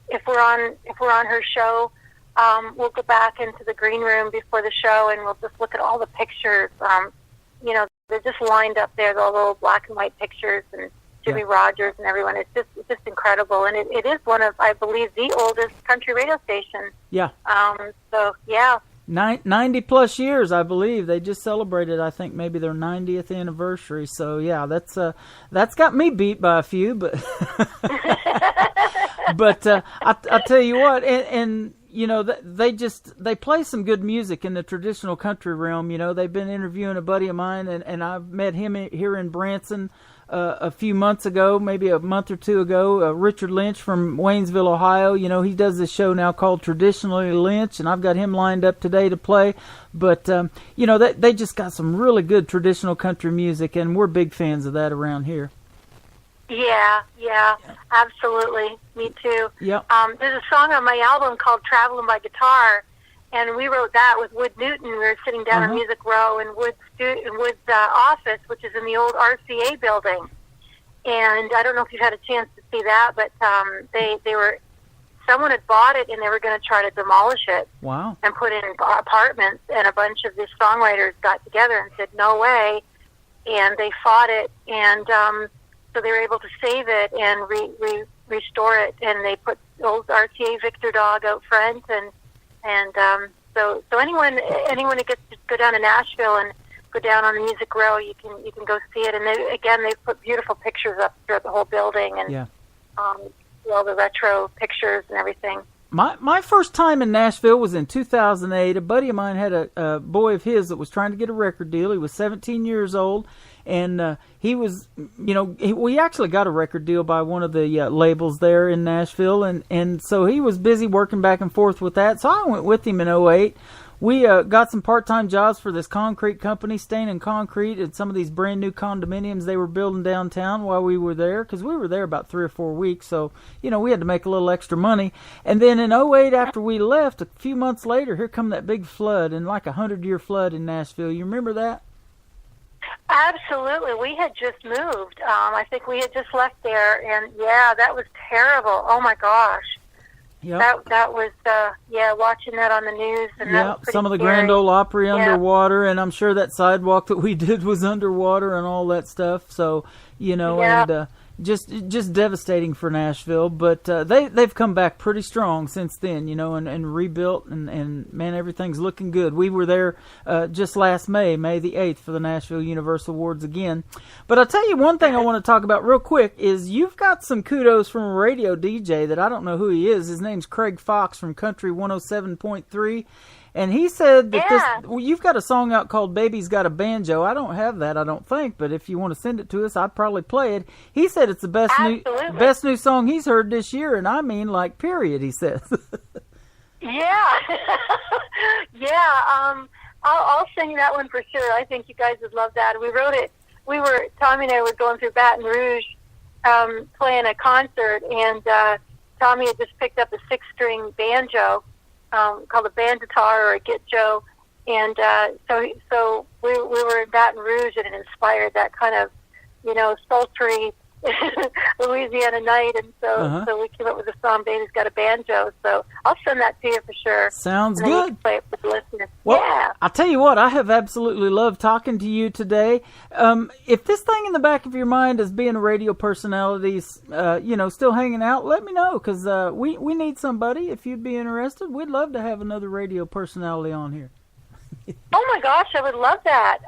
if we're on her show, we'll go back into the green room before the show, and we'll just look at all the pictures. They're just lined up there, the little black and white pictures, and Jimmy Rogers and everyone. It's just incredible, and it is one of, I believe, the oldest country radio stations. Yeah. So yeah. 90-plus years, I believe. They just celebrated, I think, maybe their 90th anniversary. So, yeah, that's got me beat by a few. But but I tell you what, and they play some good music in the traditional country realm. They've been interviewing a buddy of mine, and I've met him here in Branson a few months ago, maybe a month or two ago, Richard Lynch from Waynesville, Ohio. He does this show now called Traditionally Lynch, and I've got him lined up today to play. But, they just got some really good traditional country music, and we're big fans of that around here. Yeah, absolutely. Me too. Yep. There's a song on my album called Traveling by Guitar, and we wrote that with Wood Newton. We were sitting down in Music Row in Wood's office, which is in the old RCA building. And I don't know if you've had a chance to see that, but someone had bought it, and they were going to try to demolish it. Wow. And put in apartments, and a bunch of these songwriters got together and said, no way. and they fought it, and so they were able to save it and restore it, and they put old RTA Victor dog out front, and so anyone that gets to go down to Nashville and go down on the Music Row, you can go see it, and they've put beautiful pictures up throughout the whole building, and all the retro pictures and everything. My first time in Nashville was in 2008. A buddy of mine had a boy of his that was trying to get a record deal. He was 17 years old, and he was, we actually got a record deal by one of the labels there in Nashville, and so he was busy working back and forth with that. So I went with him in 2008. We got some part-time jobs for this concrete company, staining concrete at some of these brand new condominiums they were building downtown while we were there, because we were there about 3 or 4 weeks, so, we had to make a little extra money. And then in 2008, after we left, a few months later, here come that big flood, and like 100-year flood in Nashville. You remember that? Absolutely. We had just moved. I think we had just left there, and that was terrible. Oh my gosh. Yep. That was watching that on the news, and that was pretty some of the scary. Grand Ole Opry underwater, and I'm sure that sidewalk that we did was underwater and all that stuff. So and just devastating for Nashville. But they've come back pretty strong since then, and rebuilt, and man, everything's looking good. We were there just last May the 8th, for the Nashville Universal Awards again. But I'll tell you one thing I want to talk about real quick is you've got some kudos from a radio DJ that I don't know who he is. His name's Craig Fox from Country 107.3. And he said that you've got a song out called Baby's Got a Banjo. I don't have that, I don't think, but if you want to send it to us, I'd probably play it. He said it's the best new song he's heard this year, and I mean, like, period, he says. I'll sing that one for sure. I think you guys would love that. We wrote it. Tommy and I were going through Baton Rouge playing a concert, and Tommy had just picked up a 6-string banjo, called a banditar or a gitjo, and so we were in Baton Rouge, and it inspired that kind of sultry Louisiana night, and so we came up with the song "Baby's Got a Banjo." So I'll send that to you for sure. Sounds and good. You can play it for the listeners. Well, I'll tell you what, I have absolutely loved talking to you today. If this thing in the back of your mind is being a radio personality, still hanging out, let me know, because we need somebody. If you'd be interested, we'd love to have another radio personality on here. Oh my gosh, I would love that.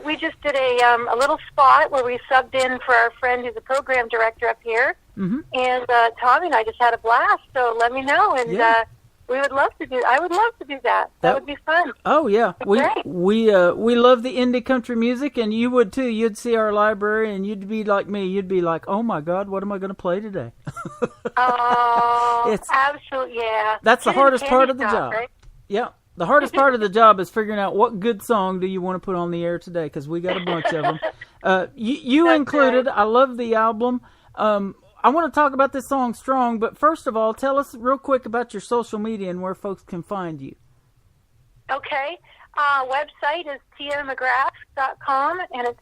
We just did a little spot where we subbed in for our friend who's a program director up here, and Tommy and I just had a blast. So let me know, and we would love to do. I would love to do that. That would be fun. Oh yeah, we love the indie country music, and you would too. You'd see our library, and you'd be like me. You'd be like, oh my God, what am I going to play today? Oh, absolutely, yeah. That's the hardest part of the job. Right? Yeah. The hardest part of the job is figuring out what good song do you want to put on the air today, because we got a bunch of them. You included. Right. I love the album. I want to talk about this song, Strong, but first of all, tell us real quick about your social media and where folks can find you. Okay. Website is tiamcgraff.com, and it's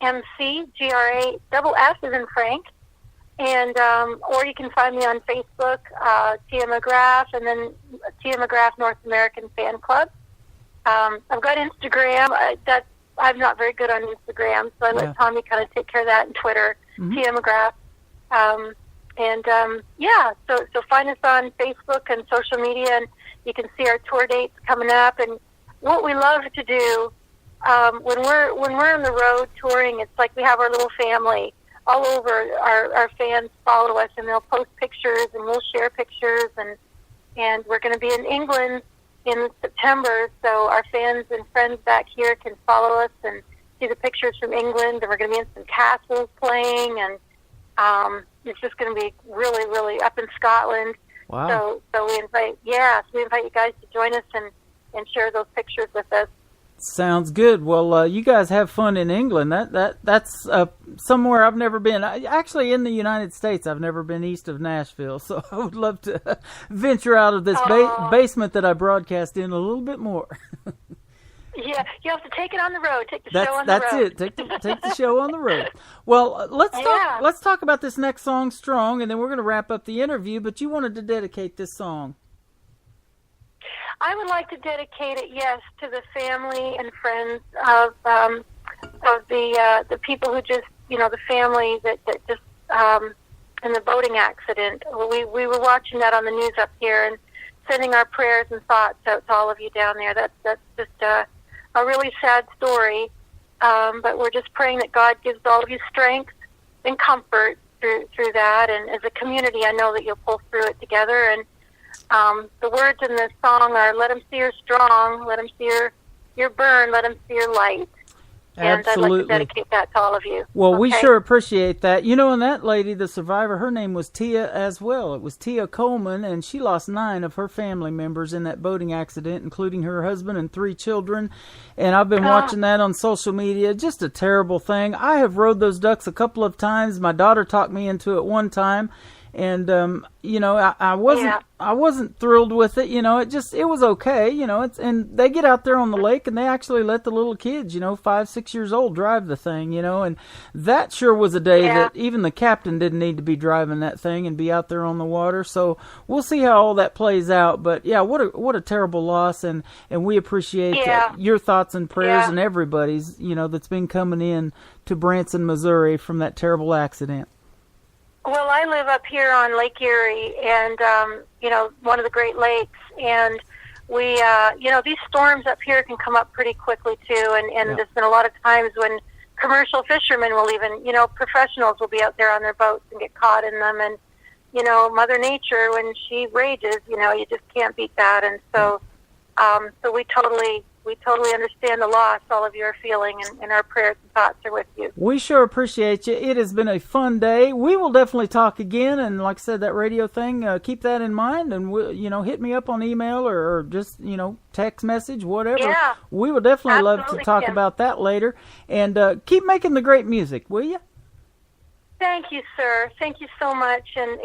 TIAMCGRAFF as in Frank. And or you can find me on Facebook, Tia McGraff, and then Tia McGraff North American Fan Club. I've got Instagram. I'm not very good on Instagram, so I let Tommy kind of take care of that, and Twitter, Tia McGraff. So find us on Facebook and social media, and you can see our tour dates coming up. And what we love to do when we're on the road touring, it's like we have our little family. All over, our fans follow us, and they'll post pictures, and we'll share pictures, and we're going to be in England in September, so our fans and friends back here can follow us and see the pictures from England, and we're going to be in some castles playing, and it's just going to be really, really up in Scotland. Wow. So we invite you guys to join us and share those pictures with us. Sounds good. Well, you guys have fun in England. That's somewhere I've never been. Actually, in the United States, I've never been east of Nashville, so I would love to venture out of this basement that I broadcast in a little bit more. Yeah, you have to take it on the road. Take the show on the road. That's it. Take the show on the road. Well, let's talk about this next song, Strong, and then we're going to wrap up the interview. But you wanted to dedicate this song. I would like to dedicate it, yes, to the family and friends of the people who just, the family that just in the boating accident. We were watching that on the news up here and sending our prayers and thoughts out to all of you down there. That's just a really sad story, but we're just praying that God gives all of you strength and comfort through that. And as a community, I know that you'll pull through it together. And the words in the song are, let them see you're strong, let them see your burn, let them see your light. And Absolutely. I'd like to dedicate that to all of you. Well, okay? we sure appreciate that. And that lady, the survivor, her name was Tia as well. It was Tia Coleman, and she lost 9 of her family members in that boating accident, including her husband and 3 children. And I've been watching that on social media. Just a terrible thing. I have rode those ducks a couple of times. My daughter talked me into it one time. And, I wasn't thrilled with it. It was okay. And they get out there on the lake and they actually let the little kids, 5, 6 years old, drive the thing, and that sure was a day that even the captain didn't need to be driving that thing and be out there on the water. So we'll see how all that plays out. But yeah, what a terrible loss. And we appreciate your thoughts and prayers and everybody's, that's been coming in to Branson, Missouri from that terrible accident. Well, I live up here on Lake Erie, and one of the Great Lakes, and we, these storms up here can come up pretty quickly too. And there's been a lot of times when commercial fishermen will even, professionals will be out there on their boats and get caught in them. And Mother Nature, when she rages, you just can't beat that. And so, we totally understand the loss all of you are feeling, and our prayers and thoughts are with you. We sure appreciate you. It has been a fun day. We will definitely talk again, and like I said, that radio thing, keep that in mind, and hit me up on email or just, text message, whatever. Yeah. We will definitely love to talk about that later. And keep making the great music, will you? Thank you, sir. Thank you so much, and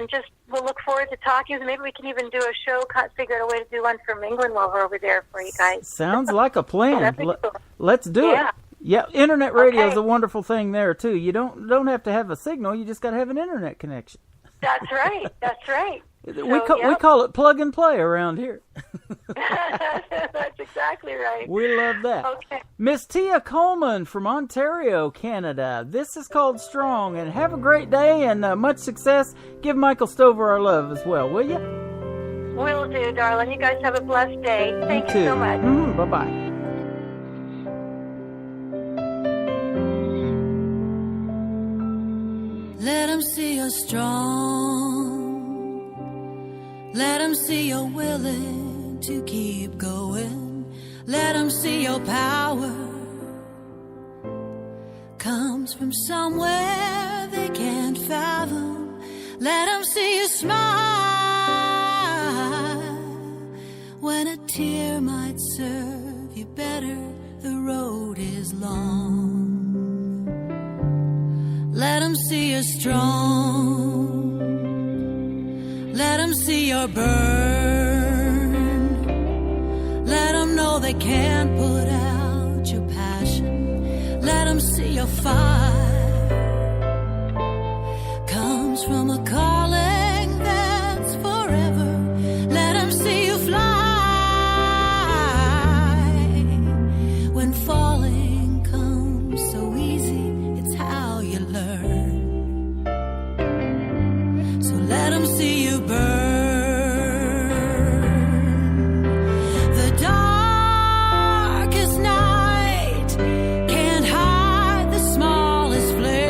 just we'll look forward to talking. Maybe we can even do a show, figure out a way to do one from England while we're over there for you guys. Sounds like a plan. Cool. Let's do it. Yeah, internet radio is a wonderful thing there too. You don't have to have a signal. You just got to have an internet connection. That's right. That's right. We call it plug and play around here. That's exactly right. We love that. Okay. Miss Tia Coleman from Ontario, Canada. This is called Strong, and have a great day and much success. Give Michael Stover our love as well, will you? Will do, darling. You guys have a blessed day. Thank you so much. Bye-bye. Let them see you're strong. Let them see you're willing to keep going. Let them see your power comes from somewhere they can't fathom. Let them see you smile when a tear might serve you better. The road is long. Let them see you're strong. Let them see your burn. Let them know they can't put out your passion. Let them see your fire comes from a calling that's forever. Let them see you fly when falling comes so easy. It's how you learn. So let them see you burn. The darkest night can't hide the smallest flame.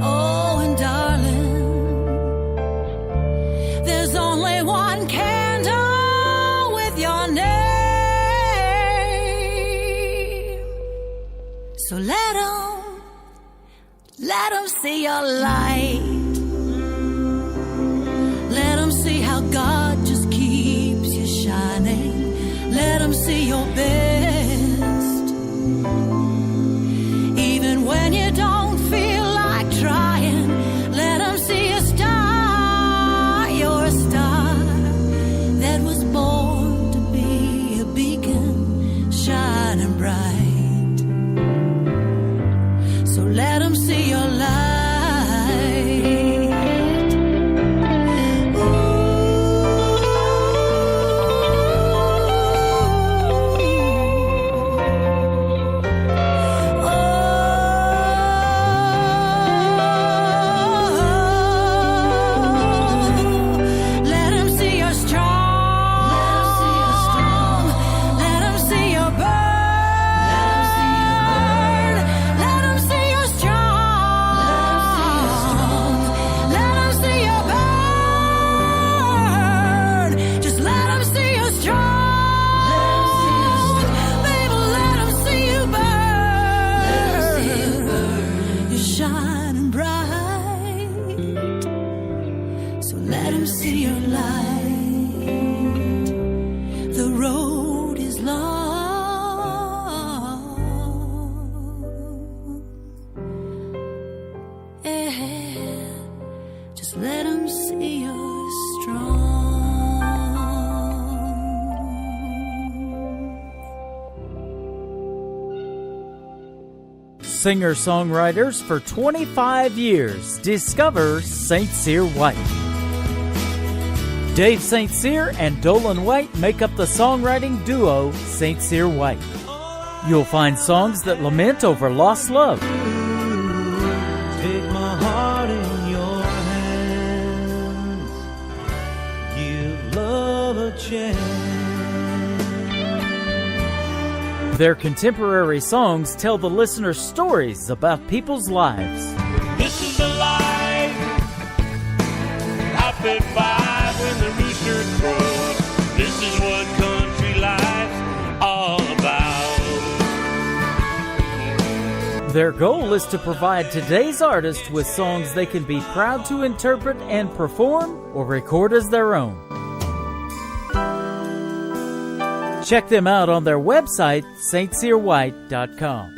Oh, and darling, there's only one candle with your name. So let them see your light. Let them see how God just keeps you shining. Let them see your best. Even when you don't feel like trying, let them see a star. You're a star that was born to be a beacon, shining bright. So let them see your light. Ooh. Singer-songwriters for 25 years. Discover St. Cyr White. Dave St. Cyr and Dolan White make up the songwriting duo St. Cyr White. You'll find songs that lament over lost love. Take my heart in your hands, give love a chance. Their contemporary songs tell the listener stories about people's lives. This is the life I've been by when the rooster crows. This is what country life's all about. Their goal is to provide today's artists with songs they can be proud to interpret and perform or record as their own. Check them out on their website, stcyrwhite.com.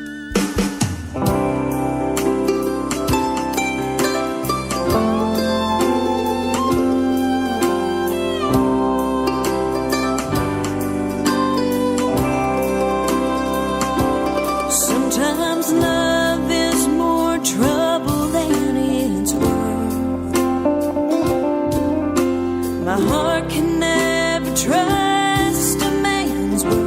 Sometimes love is more trouble than it's worth. My heart can never trust a man's word.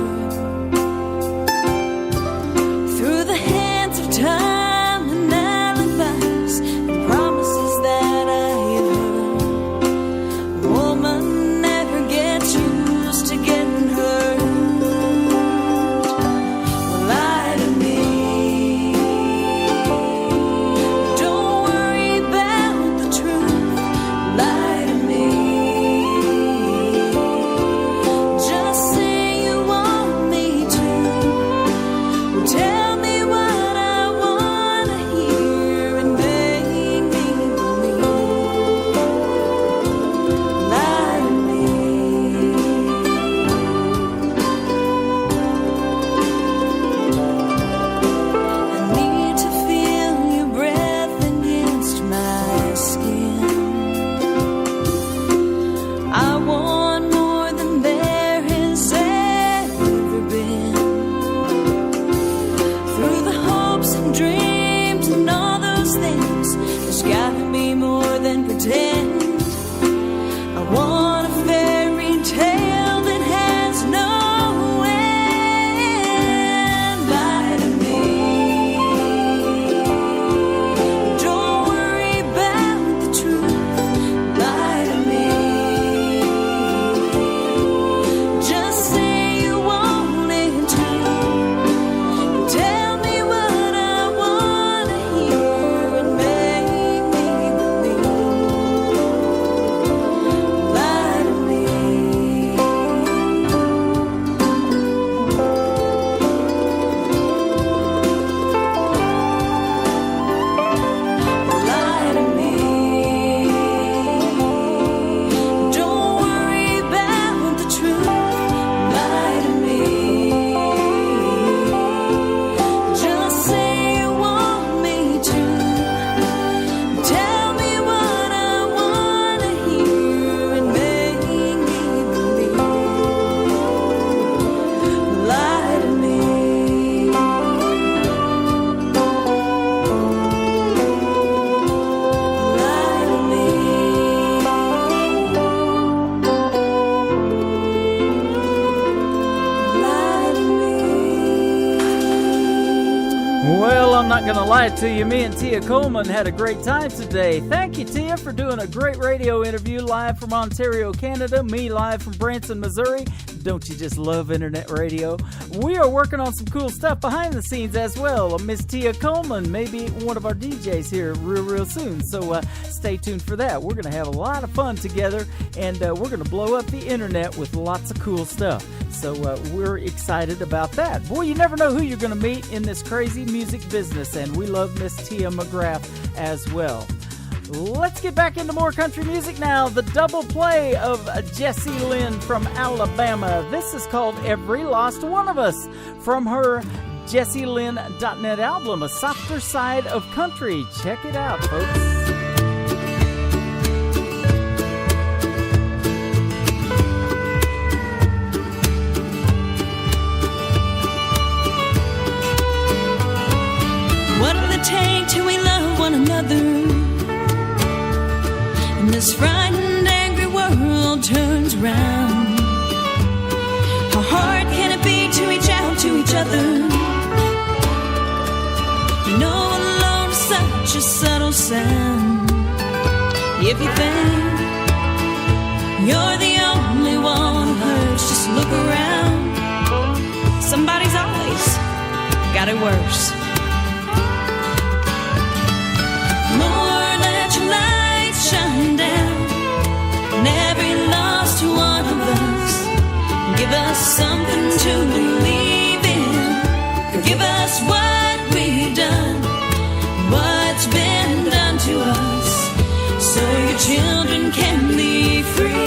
Through the hands of time and alibis and promises that I've heard, a woman never gets used to getting hurt. Well, lie to me. Don't worry about the truth. Lie to me. Just say you want me to. Tell me what I wanna hear and make me believe. Lie to me. I need to feel your breath against my skin. I want more than there has ever been. Through the hopes and dreams and all those things, there's gotta be more than pretend. I want a fairy tale that has no end. Lie to me. Don't worry about the truth. Lie to me. Just say you want it to. Tell me what I wanna hear and make me believe. Lie to me. Lie to me. Don't worry about the truth. Lie to me. Just say you want me to. Tell me what I wanna hear and make me believe. Lie to me. Lie to me. Lie to me. Well, I'm not going to lie to you. Me and Tia Coleman had a great time today. Thank you, Tia, for doing a great radio interview live from Ontario, Canada. Me live from Branson, Missouri. Don't you just love internet radio? We are working on some cool stuff behind the scenes as well. Miss Tia Coleman may be one of our DJs here real soon, so stay tuned for that. We're going to have a lot of fun together, and we're going to blow up the internet with lots of cool stuff. So we're excited about that. Boy, you never know who you're going to meet in this crazy music business, and we love Miss Tia McGraff as well. Let's get back into more country music now. The double play of Jessie Lynn from Alabama. This is called Every Lost One of Us from her JessieLynn.net album, A Softer Side of Country. Check it out, folks. What wait till we love one another. And this frightened, angry world turns round. How hard can it be to reach out to each other? You know, alone is such a subtle sound. If you think you're the only one who hurts, just look around. Somebody's always got it worse. Lord, let your light shine down on every lost one of us. Give us something to believe in. Forgive us what we've done, what's been done to us, so your children can be free.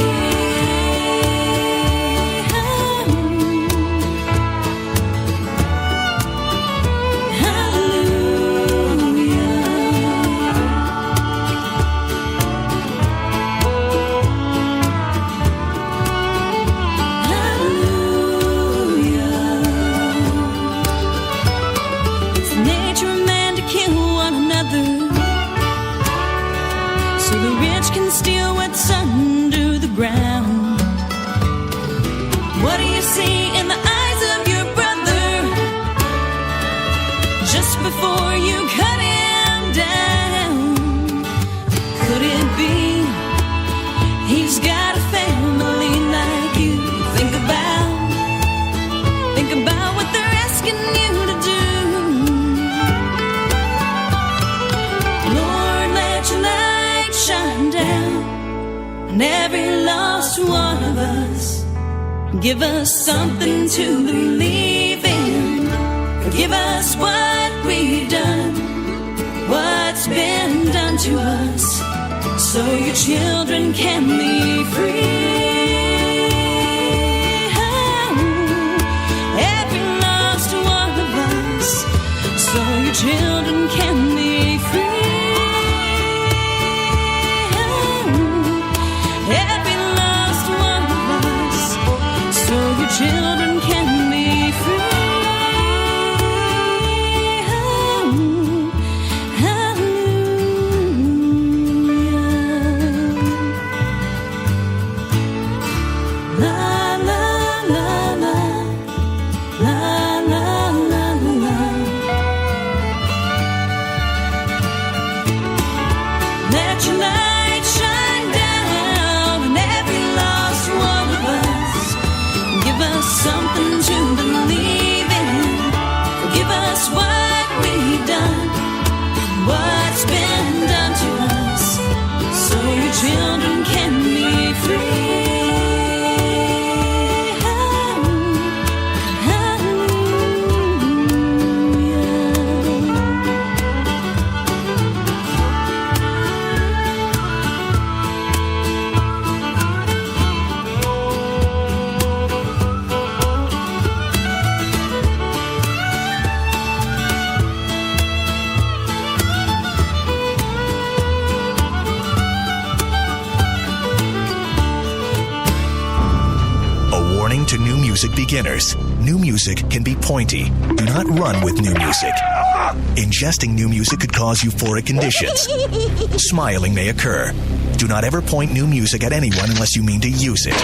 What do you see in the eyes of your brother just before you cut him down? Could it be he's got a family like you? Think about what they're asking you to do. Lord, let your light shine down on every lost one of us. Give us something to believe in. Forgive us what we've done, what's been done to us, so your children can be free. Every last one of us, so your children can be free. Every last one of us, so your children can be free. Children can be free. To new music beginners. New music can be pointy. Do not run with new music. Ingesting new music could cause euphoric conditions. Smiling may occur. Do not ever point new music at anyone unless you mean to use it.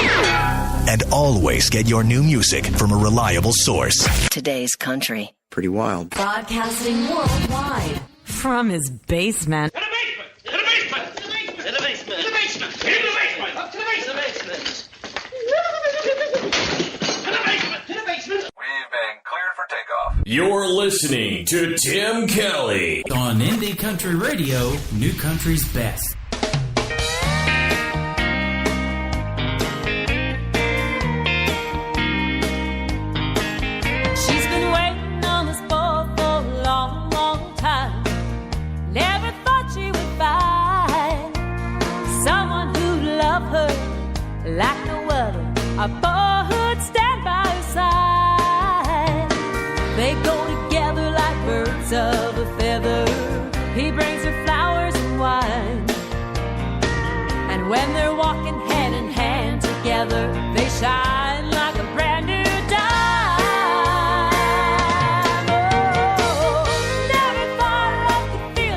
And always get your new music from a reliable source. Today's country. Pretty wild. Broadcasting worldwide from his basement. To the basement! To the basement! To the basement! To the basement! To the basement! Up to the basement! To the basement! We've been cleared for takeoff. You're listening to Tim Kelly on Indie Country Radio, New Country's Best. She's been waiting on this boy for a long, long time. Never thought she would find someone who'd love her like no other. A boy who'd stand by her side. They go together like birds of a feather. He brings her flowers and wine. And when they're walking hand in hand together, they shine like a brand new dime. Oh, never thought I could feel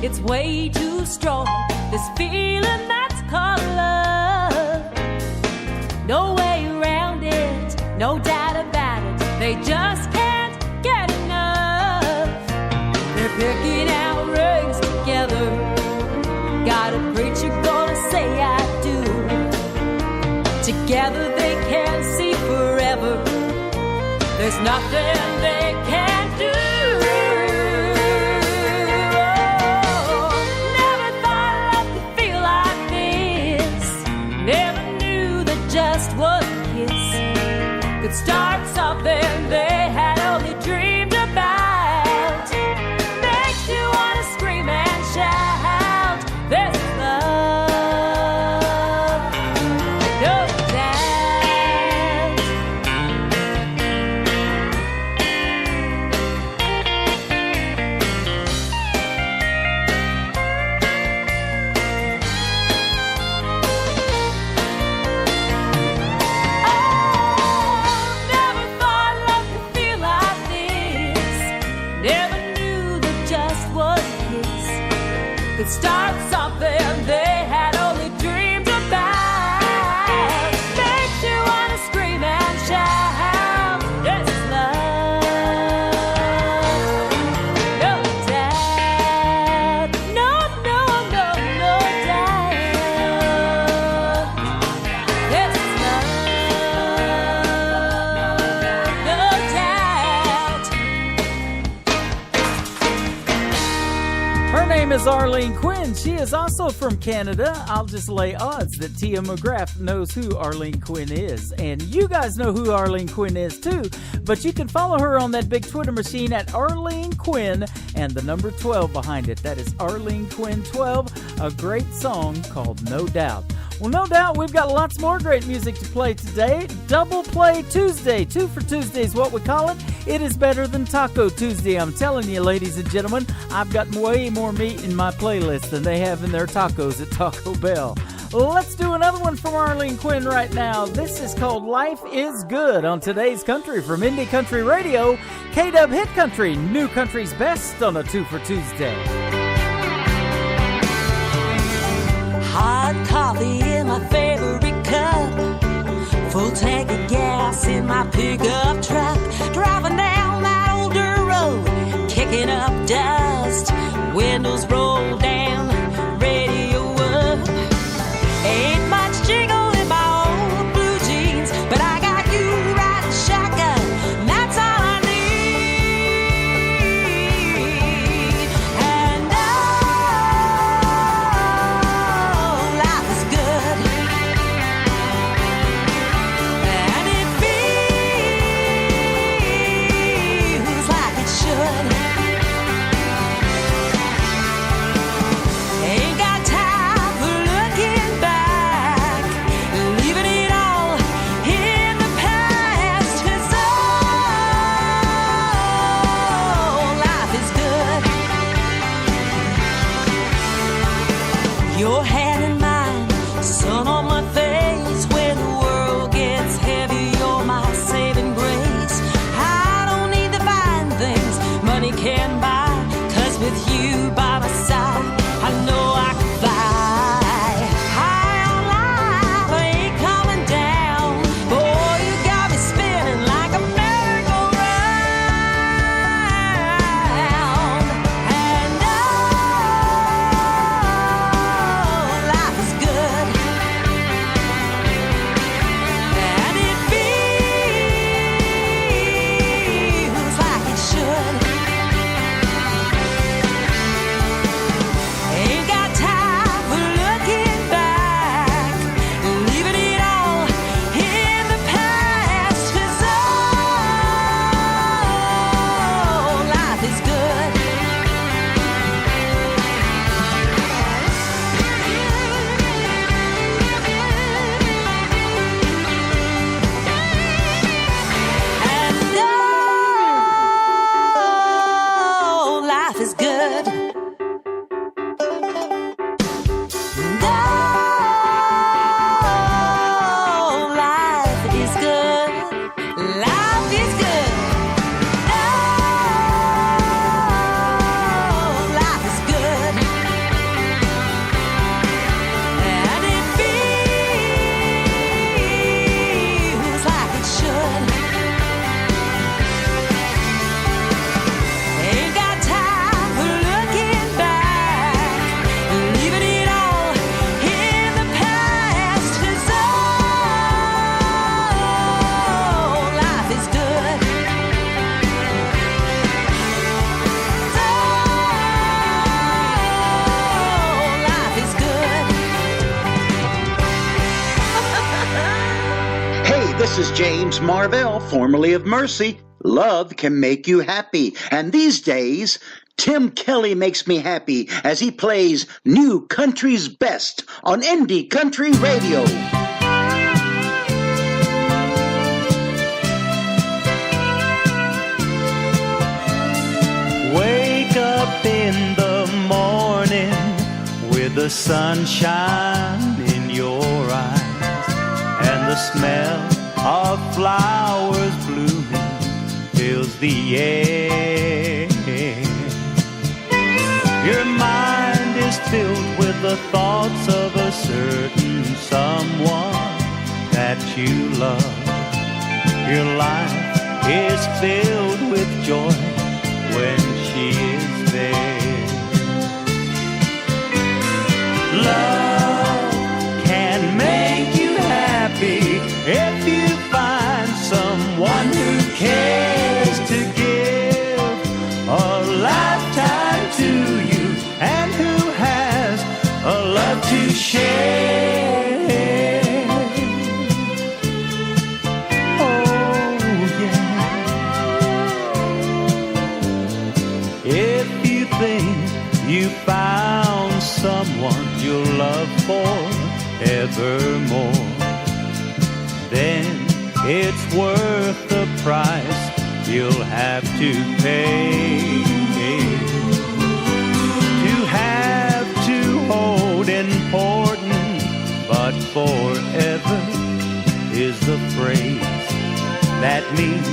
It's way too strong, this feeling that's called love. No way around it, no doubt about it. They just can't get enough. They're picking out rings together. Got a preacher gonna say I do. Together they can see forever. There's nothing they can't do. Start something they had only dreamed about. Makes you want to scream and shout. This is love, no doubt. Start something they had only dreamed about. Makes you want to scream and shout. This is love, no doubt. No, no, no, no doubt. This is love, no doubt. Her name is Arlene Quinn. She is also from Canada. I'll just lay odds that Tia McGraff knows who Arlene Quinn is. And you guys know who Arlene Quinn is too. But you can follow her on that big Twitter machine at Arlene Quinn and the number 12 behind it. That is Arlene Quinn 12, a great song called No Doubt. Well, no doubt we've got lots more great music to play today. Double Play Tuesday. 2 for Tuesday is what we call it. It is better than Taco Tuesday. I'm telling you, ladies and gentlemen, I've got way more meat in my playlist than they have in their tacos at Taco Bell. Let's do another one from Arlene Quinn right now. This is called Life is Good on Today's Country from Indie Country Radio. K-Dub Hit Country, New Country's Best on a 2 for Tuesday. Hot coffee in my favorite cup, full tank of gas in my pickup truck, driving down that old dirt road, kicking up dust, windows rolled down, radio up. Ain't much jingle in my old blue jeans, but I got you riding shotgun, and that's all I need. And life is good, and it feels like it should. Ain't got time for looking back, leaving it all in the past. 'Cause life is good. Your hand in mine, sun on my face. When the world gets heavy, you're my saving grace. I don't need the fine things money can buy, 'cause with you by my side, I know I can fly. High on life, I ain't coming down. Boy, you got me spinning like a merry-go-round. And life is good, and it feels like it should. This is James Marvell, formerly of Mercy. Love can make you happy. And these days, Tim Kelly makes me happy as he plays New Country's Best on Indie Country Radio. Wake up in the morning with the sunshine in your eyes and the smell of flowers blooming fills the air. Your mind is filled with the thoughts of a certain someone that you love. Your life is filled with joy when she is there. Love can make you happy if you find someone who cares to give a lifetime to you and who has a love to share. Oh yeah. If you think you found someone you'll love forevermore, then it's worth the price you'll have to pay. To have to hold important, but forever is the phrase that means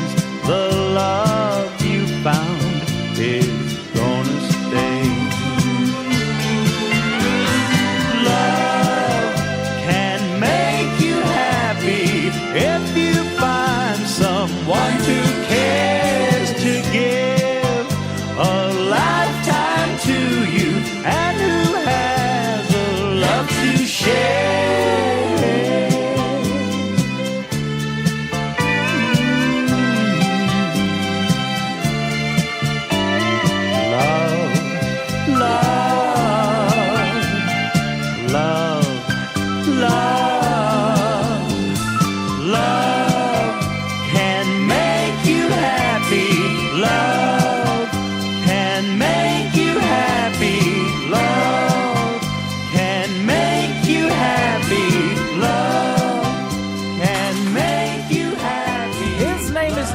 the love you found is gonna stay. Love can make you happy if you find someone who cares to give a lifetime to you and who has a love to share.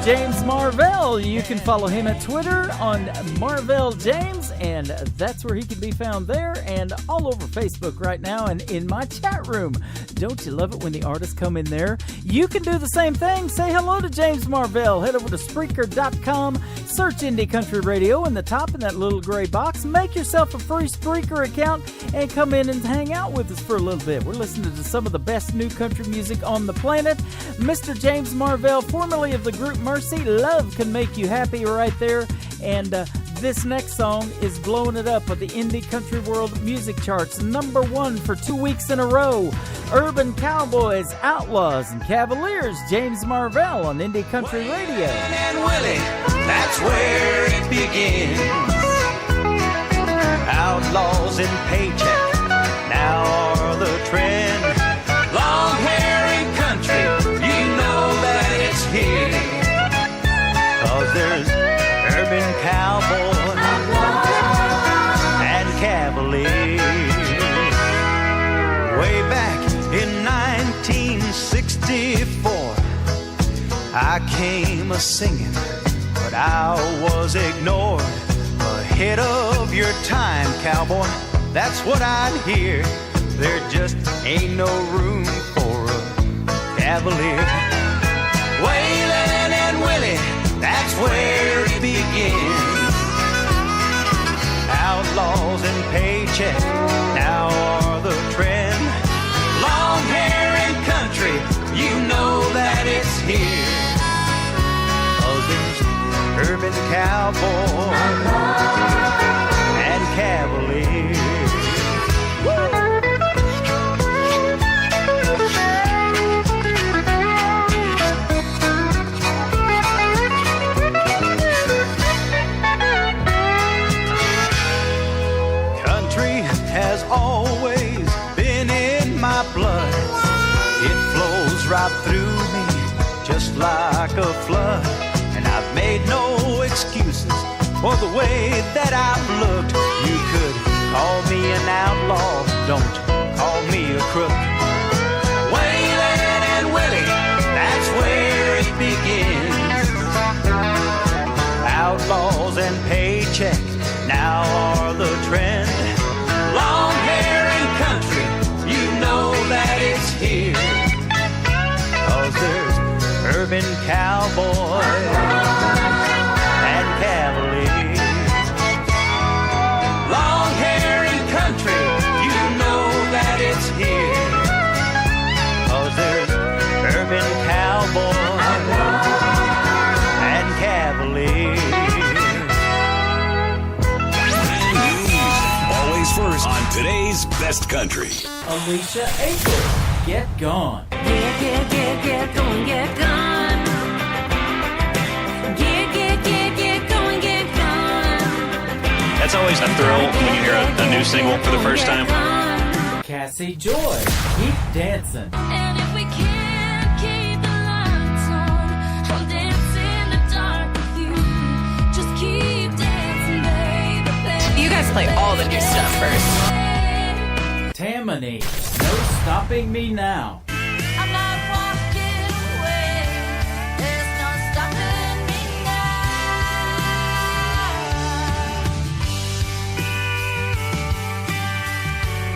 James Marvell. You can follow him at Twitter on Marvell James, and that's where he can be found there and all over Facebook right now and in my chat room. Don't you love it when the artists come in there? You can do the same thing. Say hello to James Marvell. Head over to Spreaker.com, search Indie Country Radio in the top in that little gray box. Make yourself a free Spreaker account and come in and hang out with us for a little bit. We're listening to some of the best new country music on the planet. Mr. James Marvell, formerly of the group Mercy, Love Can Make You Happy right there. And this next song is blowing it up with the Indie Country World Music Charts. #1 for 2 weeks in a row. Urban Cowboys, Outlaws, and Cavaliers. James Marvell on Indie Country Radio. And Willie, that's where it begins. Outlaws and paycheck now are the trend. Long hair and country, you know that it's here. 'Cause there's urban cowboys and cavaliers. Way back in 1964, I came a-singing, but I was ignored. Ahead of your time, cowboy, that's what I'd hear. There just ain't no room for a cavalier. Waylon and Willie, that's where it begins. Outlaws and paycheck now are the trend. Long hair and country, you know that it's here. 'Cause there's urban cowboy and cavaliers. Country has always been in my blood. It flows right through me, or the way that I've looked. You could call me an outlaw, don't call me a crook. Waylon and Willie, that's where it begins. Outlaws and paycheck now are the trend. Long hair and country, you know that it's here. 'Cause there's urban cowboys and cavaliers. Long hair and country, you know that it's here. 'Cause there's urban cowboys and cavaliers. Always first on today's best country. Alicia April, Get Gone. Get going, get gone. Get going, get gone. That's always a thrill when you hear a new single for the first time. Cassie Joy, Keep Dancing. And if we can't keep the lights on, I'll dance in the dark with you. Just keep dancing, baby. You guys play all the new stuff first. Tammany, No Stopping Me Now. I'm not walking away. There's no stopping me now.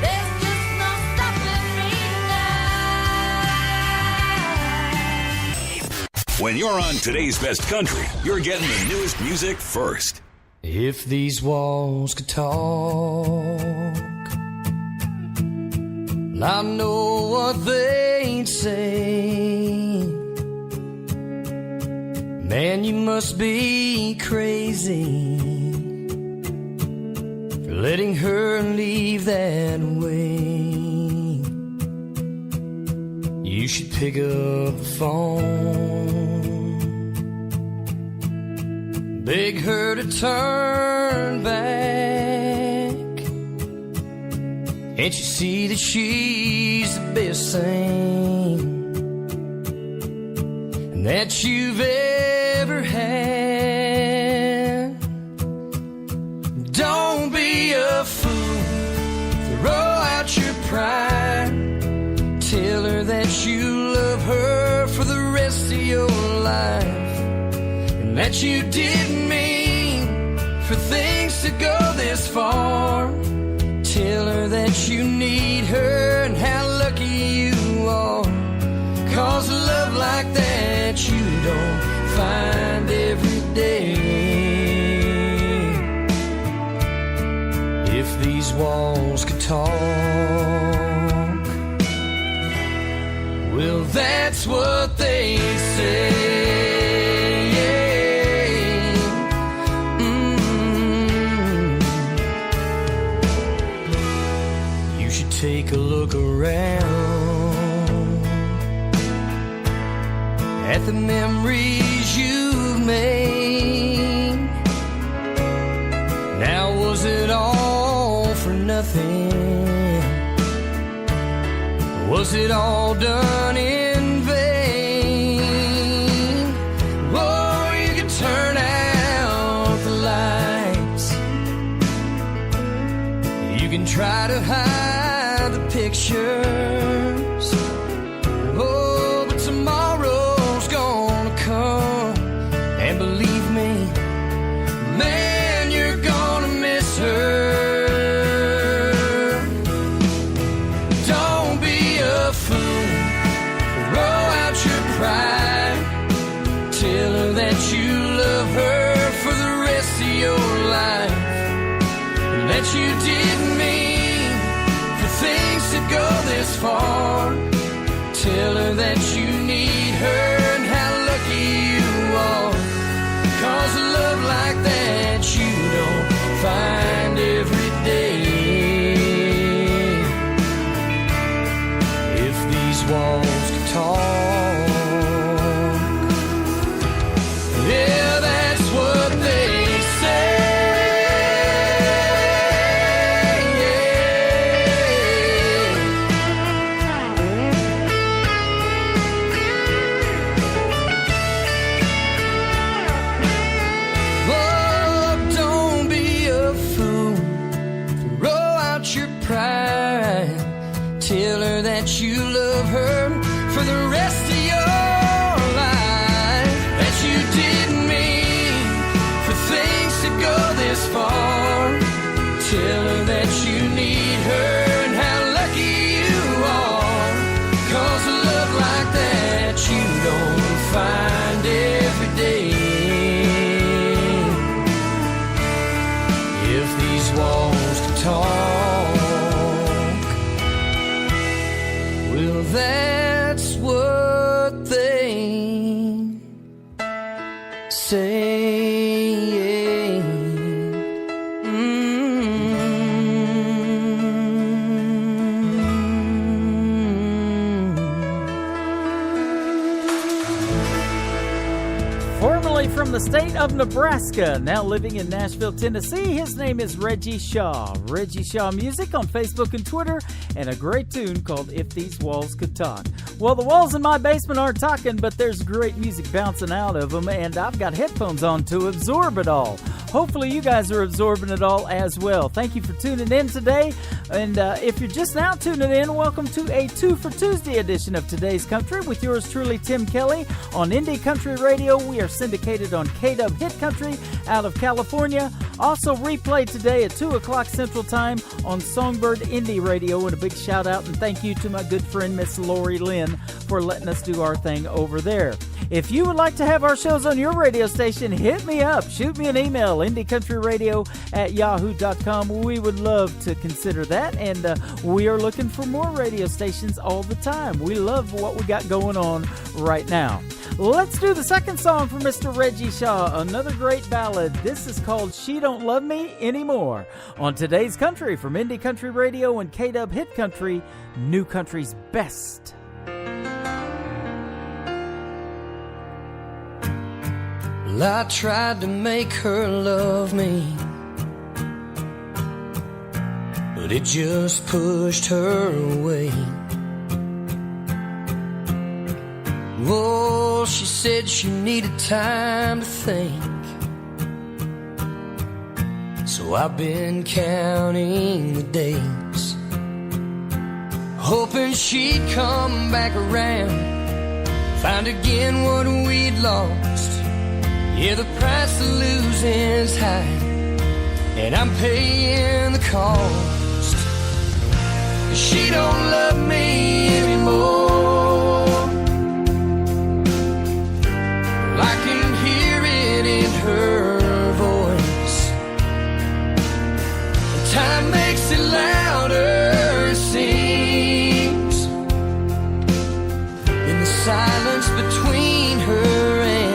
There's just no stopping me now. When you're on today's best country, you're getting the newest music first. If these walls could talk, I know what they'd say. Man, you must be crazy for letting her leave that way. You should pick up the phone, beg her to turn back. Can't you see that she's the best thing that you've ever had? Don't be a fool, throw out your pride. Tell her that you love her for the rest of your life, and that you didn't mean for things to go this far. Tell her that you need her and how lucky you are. 'Cause a love like that you don't find every day. If these walls could talk, well, that's what they say. Take a look around at the memories you've made. Now, was it all for nothing? Was it all done in vain? Oh, you can turn out the lights. You can try to hide the pictures. Oh, but tomorrow's gonna come, and believe me, man, you're gonna miss her. Don't be a fool, throw out your pride. Tell her that you love her for the rest of your life, and that you didn't mean things to go this far. Tell her that you need her and how lucky you are. 'Cause a love like that you don't find every day. If these walls could talk, yeah, that's what they say. this far. Tell her that you need her and how lucky you are. 'Cause a love like that you don't find every day. If these walls could talk, well, that's what they say. Formerly from the state of Nebraska, now living in Nashville, Tennessee, his name is Reggie Shaw. Reggie Shaw Music on Facebook and Twitter, and a great tune called If These Walls Could Talk. Well, the walls in my basement aren't talking, but there's great music bouncing out of them, and I've got headphones on to absorb it all. Hopefully you guys are absorbing it all as well. Thank you for tuning in today. And if you're just now tuning in, welcome to a 2 for Tuesday edition of Today's Country with yours truly, Tim Kelly, on Indie Country Radio. We are syndicated on KW Hit Country out of California. Also replayed today at 2 o'clock Central Time on Songbird Indie Radio. And a big shout out and thank you to my good friend, Miss Lori Lynn, for letting us do our thing over there. If you would like to have our shows on your radio station, hit me up. Shoot me an email, indiecountryradio@yahoo.com. We would love to consider that, and we are looking for more radio stations all the time. We love what we got going on right now. Let's do the second song from Mr. Reggie Shaw, another great ballad. This is called She Don't Love Me Anymore on Today's Country from Indie Country Radio and KW Hit Country, New Country's best. Well, I tried to make her love me, but it just pushed her away. Oh, she said she needed time to think, so I've been counting the days, hoping she'd come back around, find again what we'd lost. Yeah, the price of losing's high, and I'm paying the cost. She don't love me anymore. I can hear it in her voice. Time makes it louder, it seems, in the silence between her and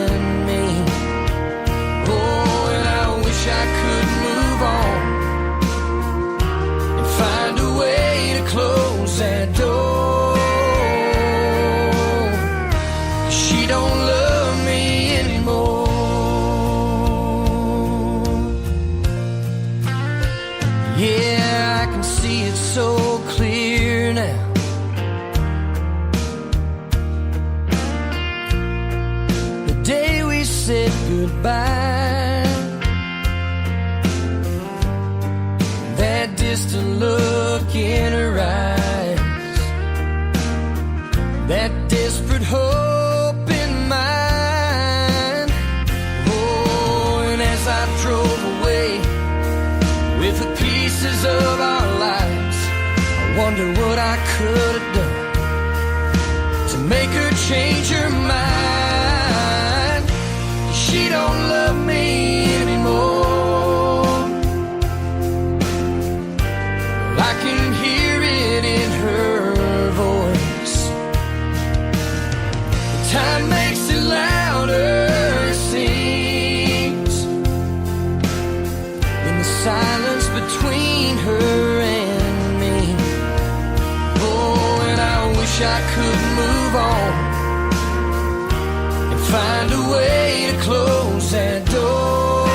I could move on and find a way to close that door. She don't love me anymore. Yeah, I can see it so clear now. The day we said goodbye, that distant look in her eyes, that desperate hope in mine. Oh, and as I drove away with the pieces of our lives, I wonder what I could have done to make her change her mind. She don't love me anymore. I can hear it in her voice. Time makes it louder, it seems, in the silence between her and me. Oh, and I wish I could move on and find a way to close that door.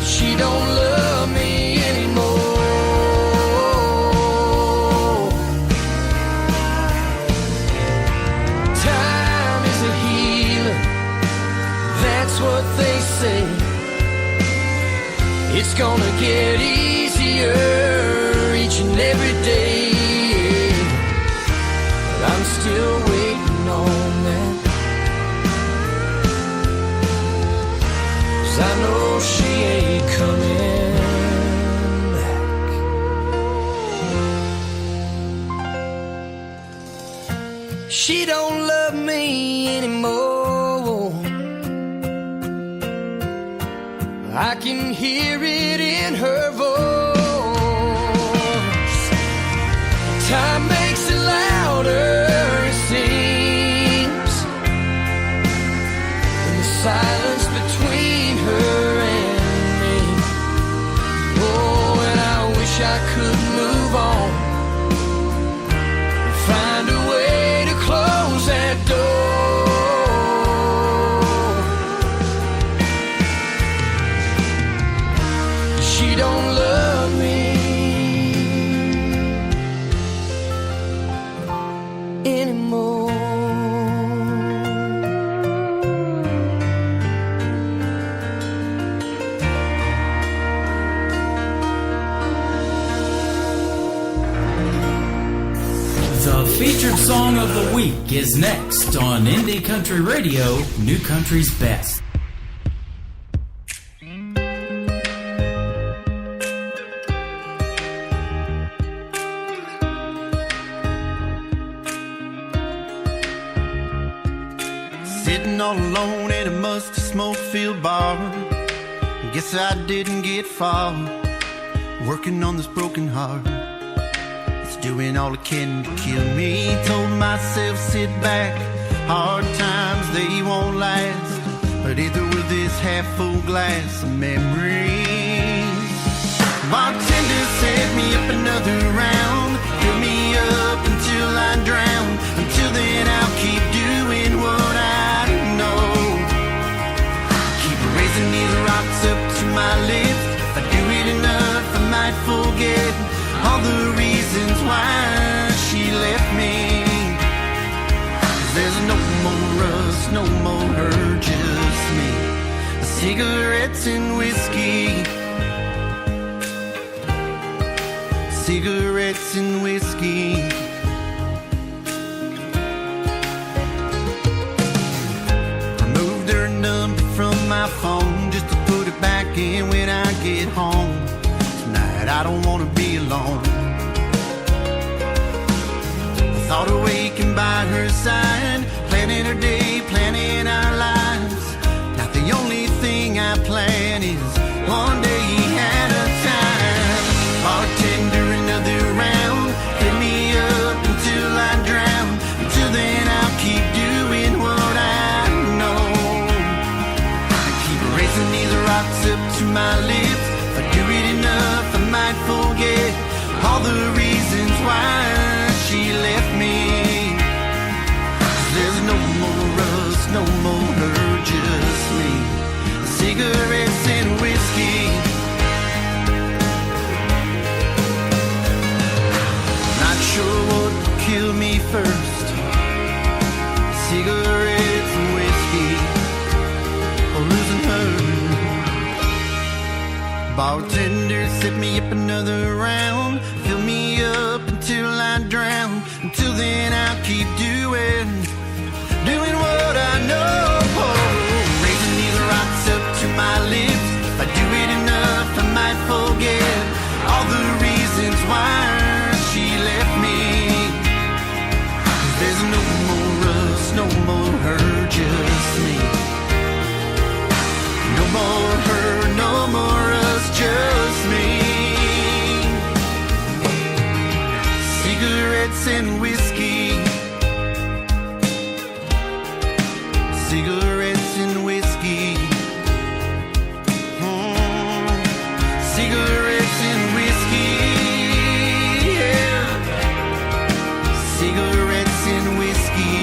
She don't love me anymore. Time is a healer, that's what they say. It's gonna get easier each and every day, but I'm still waiting on that. 'Cause I know she ain't coming back. She don't love me anymore. I can hear it in her voice. Time makes it louder, it seems, in the silence between her and me. Oh, and I wish I could move on, find a way to close that door. She don't love me anymore. The featured song of the week is next on Indie Country Radio, New Country's Best. Sitting all alone in a musty smoke-filled bar. Guess I didn't get far. Working on this broken heart. It's doing all it can to kill me. Told myself, sit back. Hard times, they won't last. But either will this half-full glass of memories. Bartender set me up another round. Fill me up until I drown. Until then I'll keep doing what I know. Keep raising these rocks up to my lips. If I do it enough I might forget all the reasons why she left me. 'Cause there's no more us, no more her, just me. Cigarettes and whiskey. Cigarettes and whiskey. Removed her number from my phone just to put it back in when I get home. Tonight I don't want to be alone. I thought of waking by her side, planning her day, planning our lives. Now the only thing I plan is one day at a time. Bartender, another round. Fill me up until I drown. Until then I'll keep doing what I know. I keep raising these rocks up to my lips. If I do it enough I might forget all the reasons why she left me. 'Cause there's no more us, no more her, just me. Cigarettes and whiskey. Not sure what will kill me first. Cigarettes and whiskey, or losing her. Bartender, set me up another round. Fill me up until I drown. Until then I'll keep doing what I know. Raising these rocks up to my lips. If I do it enough I might forget all the reasons why she left me. 'Cause there's no more us, no more her, just me. No more her, no more us, just me. Cigarettes and whiskey. Cigarettes and whiskey. Cigarettes and whiskey. Yeah. Cigarettes and whiskey.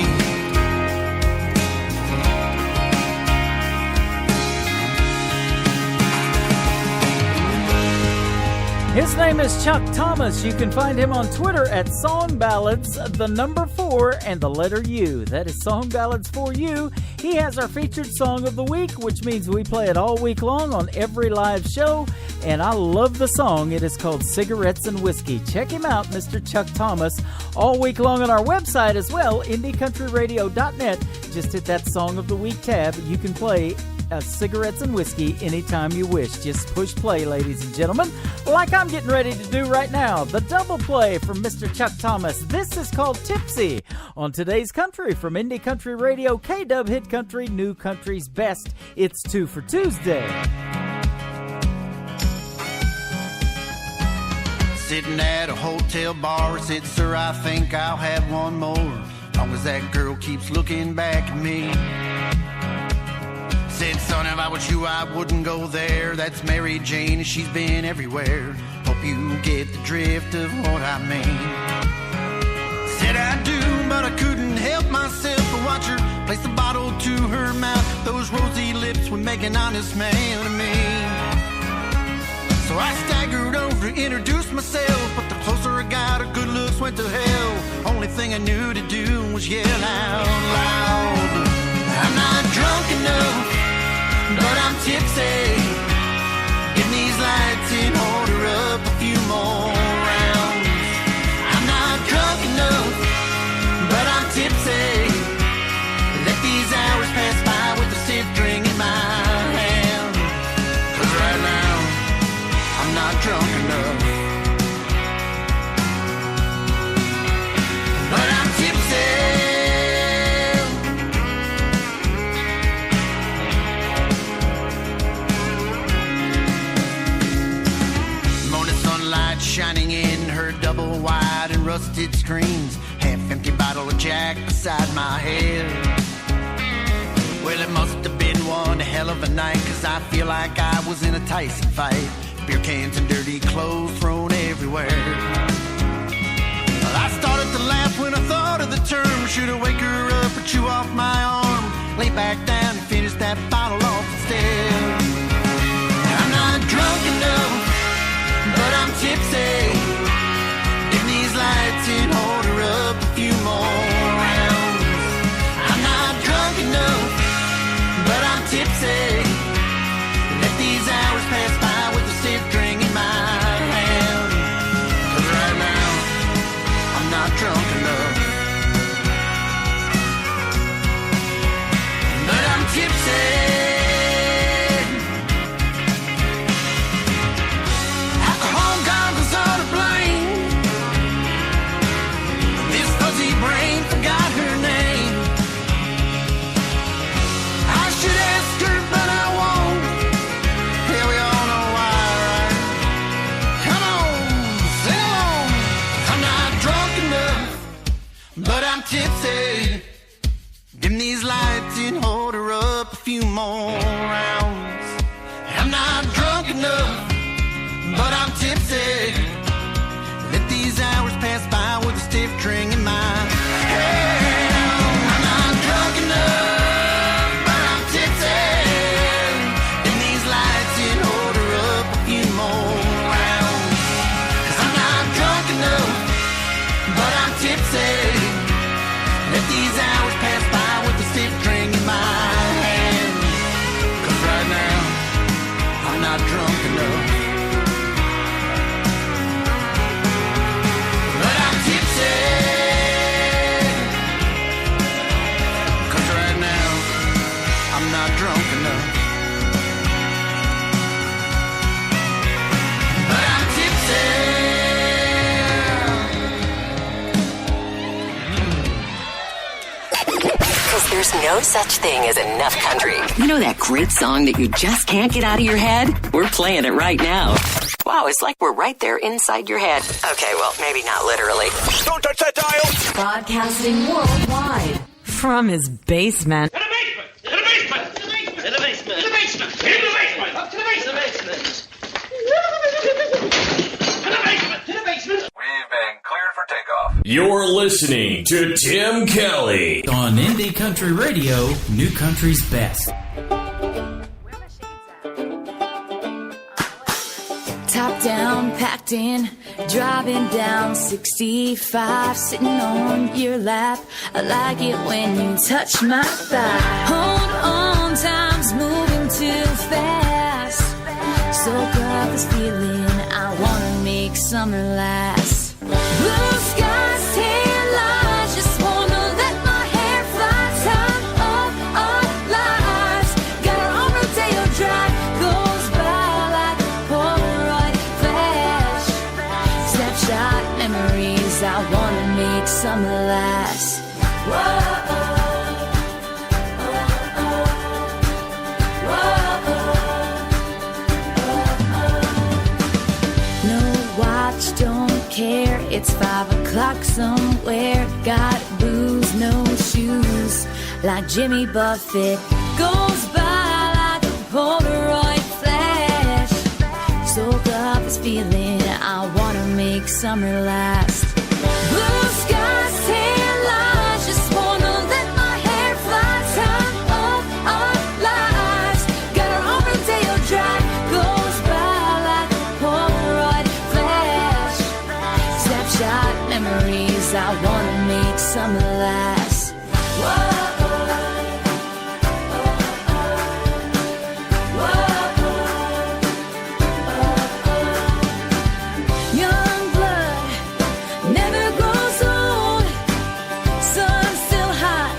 His name is Chuck Thomas. You can find him on Twitter at Song Ballads, the number 4 and the letter U. That is Song Ballads for You. He has our featured song of the week, which means we play it all week long on every live show. And I love the song. It is called Cigarettes and Whiskey. Check him out, Mr. Chuck Thomas, all week long on our website as well, indiecountryradio.net. Just hit that Song of the Week tab. You can play cigarettes and whiskey anytime you wish. Just push play, ladies and gentlemen, like I'm getting ready to do right now. The double play from Mr. Chuck Thomas. This is called Tipsy on Today's Country from Indie Country Radio, K-Dub Hit Country, New Country's Best. It's 2 for Tuesday. Sitting at a hotel bar, I said, sir, I think I'll have one more, long as that girl keeps looking back at me. Said, son, if I was you, I wouldn't go there. That's Mary Jane, and she's been everywhere. Hope you get the drift of what I mean. Said I do, but I couldn't help myself to watch her place the bottle to her mouth. Those rosy lips would make an honest man to me. So I staggered over to introduce myself, but the closer I got, her good looks went to hell. Only thing I knew to do was yell out loud, I'm not drunk enough, but I'm tipsy. Give these lights and hold her up a few more rounds. I'm not drunk enough, but I'm tipsy. Let these hours pass by with a stiff drink in my hand. 'Cause right now, I'm not drunk enough, but I'm tipsy. Shining in her double wide and rusted screens, half-empty bottle of Jack beside my head. Well, it must have been one hell of a night, 'cause I feel like I was in a Tyson fight. Beer cans and dirty clothes thrown everywhere. Well, I started to laugh when I thought of the term. Should I wake her up or chew off my arm? Lay back down and finish that bottle off instead. I'm not drunk enough, but I'm tipsy. Give these lights and hold her up a few more rounds. I'm not drunk enough, but I'm tipsy. Let these hours pass by with a stiff drink in my hand. 'Cause right now, I'm not drunk enough, but I'm tipsy. Brain forgot her name. I should ask her, but I won't. Yeah, we all know why, right? Come on, sing along. I'm not drunk enough, but I'm tipsy. Dim these lights and hold her up a few more rounds. I'm not drunk enough, but I'm tipsy. Let these hours pass by with a stiff drink in my hand. I'm not drunk enough, but I'm tipsy. In these lights and hold her up a few more rounds. 'Cause I'm not drunk enough, but I'm tipsy. Let these hours pass by with a stiff drink in my hand. 'Cause right now, I'm not drunk enough, but I'm tipsy. 'Cause right now, I'm not drunk enough, but I'm tipsy. 'Cause there's no such thing as enough country. You know that great song that you just can't get out of your head? We're playing it right now. Wow, it's like we're right there inside your head. Okay, well, maybe not literally. Don't touch that dial! Broadcasting worldwide from his basement. To the basement! To the basement! To the basement! To the basement! To the basement! To the basement! To the basement! To the basement! To the basement! We've been cleared for takeoff. You're listening to Tim Kelly on Indie Country Radio, New Country's Best. Top down, packed in, driving down 65, sitting on your lap. I like it when you touch my thigh. Hold on, time's moving too fast. Soak up this feeling, I wanna make summer last. Blue skies, tan lines, just wanna let my hair fly. Time of our lives, got our armor summer last. No watch, don't care. It's 5 o'clock somewhere. Got booze, no shoes. Like Jimmy Buffett goes by like a Polaroid flash. Soak up this feeling, I wanna make summer last. Blue skies, tan lines, just wanna let my hair fly. Time of our lives, got our own Rodeo Drive. Goes by like a Polaroid flash. Snapshot memories, I wanna make summer last. Young blood never grows old. Sun's still hot,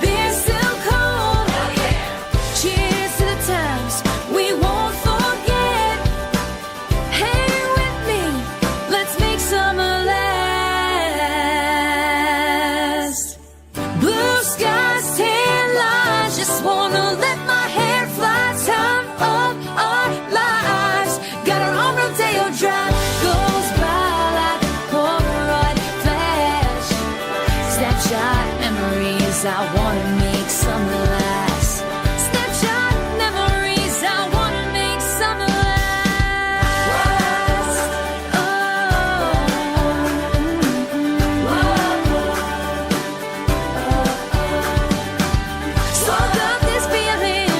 beer's still cold. Cheers to the times we won't forget. Hang with me, let's make summer last. Blue skies, tan lines, just wanna let my hair fly. Time of our lives, got our own Rodeo Drive. Goes by like a Polaroid flash. Snapshot memories, I wanna make summer last. Snapshot memories, I wanna make summer last. Soak up this feeling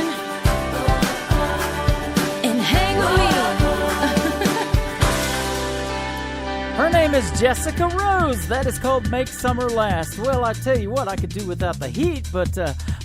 and hang with me. Her name is Jessica Rose. That is called Make Summer Last. Well, I tell you what, I could do without the heat, but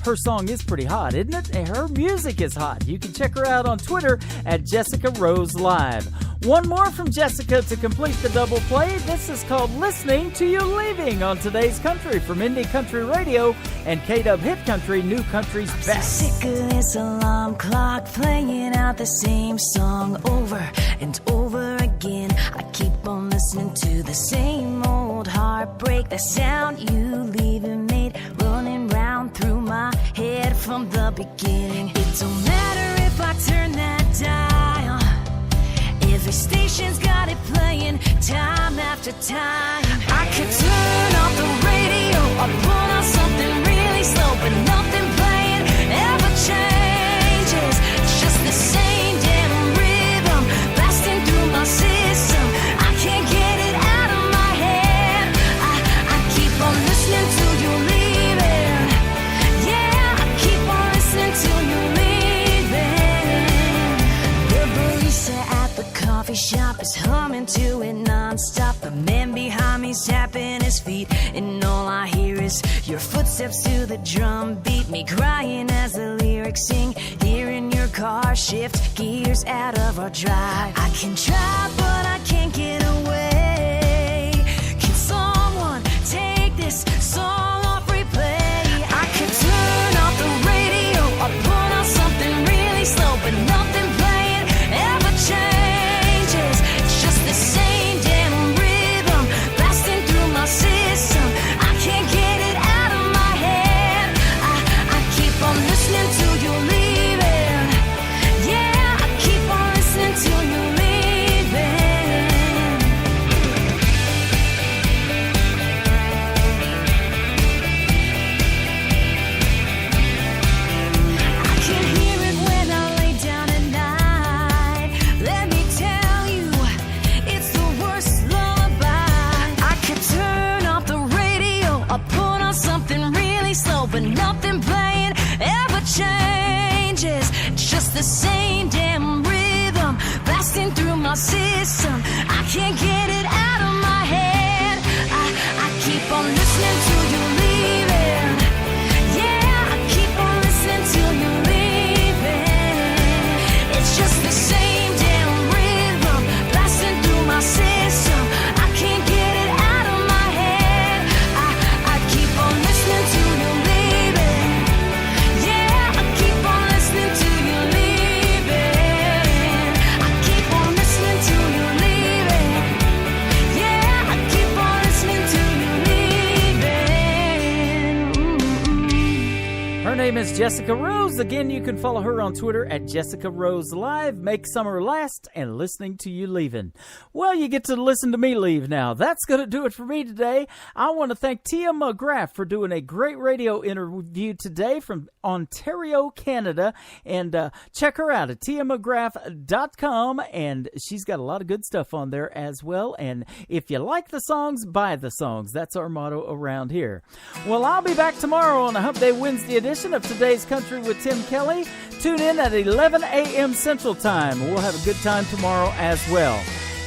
her song is pretty hot, isn't it? And her music is hot. You can check her out on Twitter at Jessica Rose Live. One more from Jessica to complete the double play. This is called Listening to You Leaving on Today's Country from Indie Country Radio and K-Dub Hit Country, New Country's Best. Sick of this alarm clock playing out the same song over and over again. I keep on listening to the same old heartbreak. The sound you leaving made running round through my head from the beginning. It don't matter if I turn that dial. Every station's got it playing time after time. I could turn off the radio or put on something really slow, but nothing playing ever changes. It's just the same damn rhythm blasting through my system. I can't get it out of my head. I keep on listening till you're leaving. Yeah, I keep on listening till you're leaving. The barista at the coffee shop is humming to it non-stop. The man behind me's tapping his feet, and all I hear is your footsteps to the drum beat. Me crying as the lyrics sing, hearing your car shift gears out of our drive. I can try, but I can't get away. Can someone take this song off replay? I could turn off the radio or put on something really slow, but nothing playing ever changes. It's just the same damn rhythm blasting through my system. I can't get it out of my head. I keep on listening till you're leaving. Yeah, I keep on listening till you're leaving. Jessica Rose. Again, you can follow her on Twitter at Jessica Rose Live. Make summer last and listening to you leaving. Well, you get to listen to me leave now. That's going to do it for me today. I want to thank Tia McGraff for doing a great radio interview today from Ontario, Canada. And check her out at tiamcgraff.com. And she's got a lot of good stuff on there as well. And if you like the songs, buy the songs. That's our motto around here. Well, I'll be back tomorrow on a Hump Day Wednesday edition of Today's Country with Tim Kelly. Tune in at 11 a.m. Central Time. We'll have a good time tomorrow as well.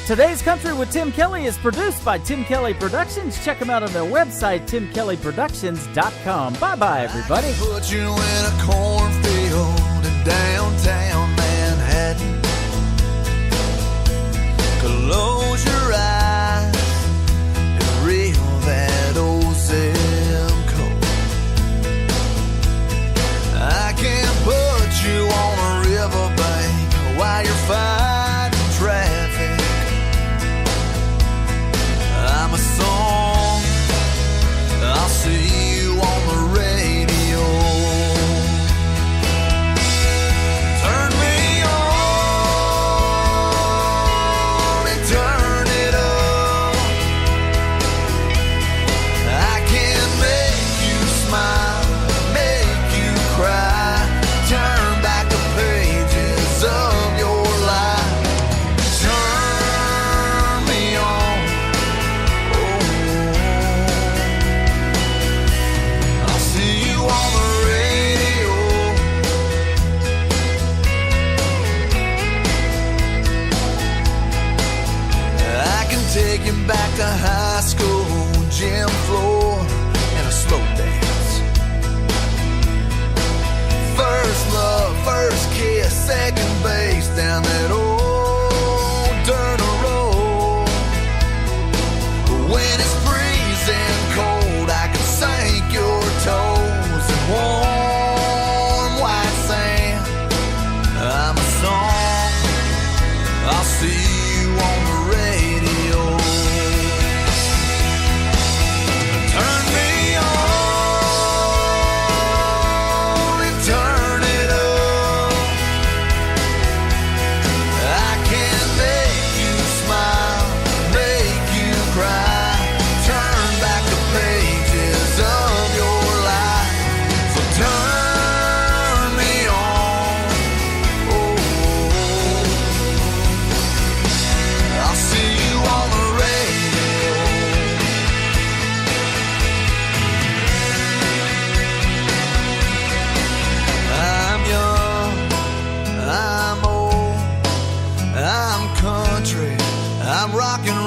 Today's Country with Tim Kelly is produced by Tim Kelly Productions. Check them out on their website, timkellyproductions.com. Bye-bye, everybody. Put you in a cornfield in downtown Manhattan. Close your eyes and reel that old zip code. I can put you on a riverbank while you're fighting traffic. I'm a song, I'll see you on the radio. Turn me on and turn it up. I can make you smile, make you cry, turn back the pages of your life. Turn me on, I'll see you on the radio. I can take you back to high school, gym floor, and a slow dance. First love, first kiss, second base down that old dirt road. When it's freezing cold, I can sink your toes in warm white sand. I'm a song, I'll see you on the radio. Turn me on and turn it up. I can make you smile, make you cry, turn back the pages of your life. So turn me on, I'll see you on the radio. I'm young, I'm old, I'm country, I'm rocking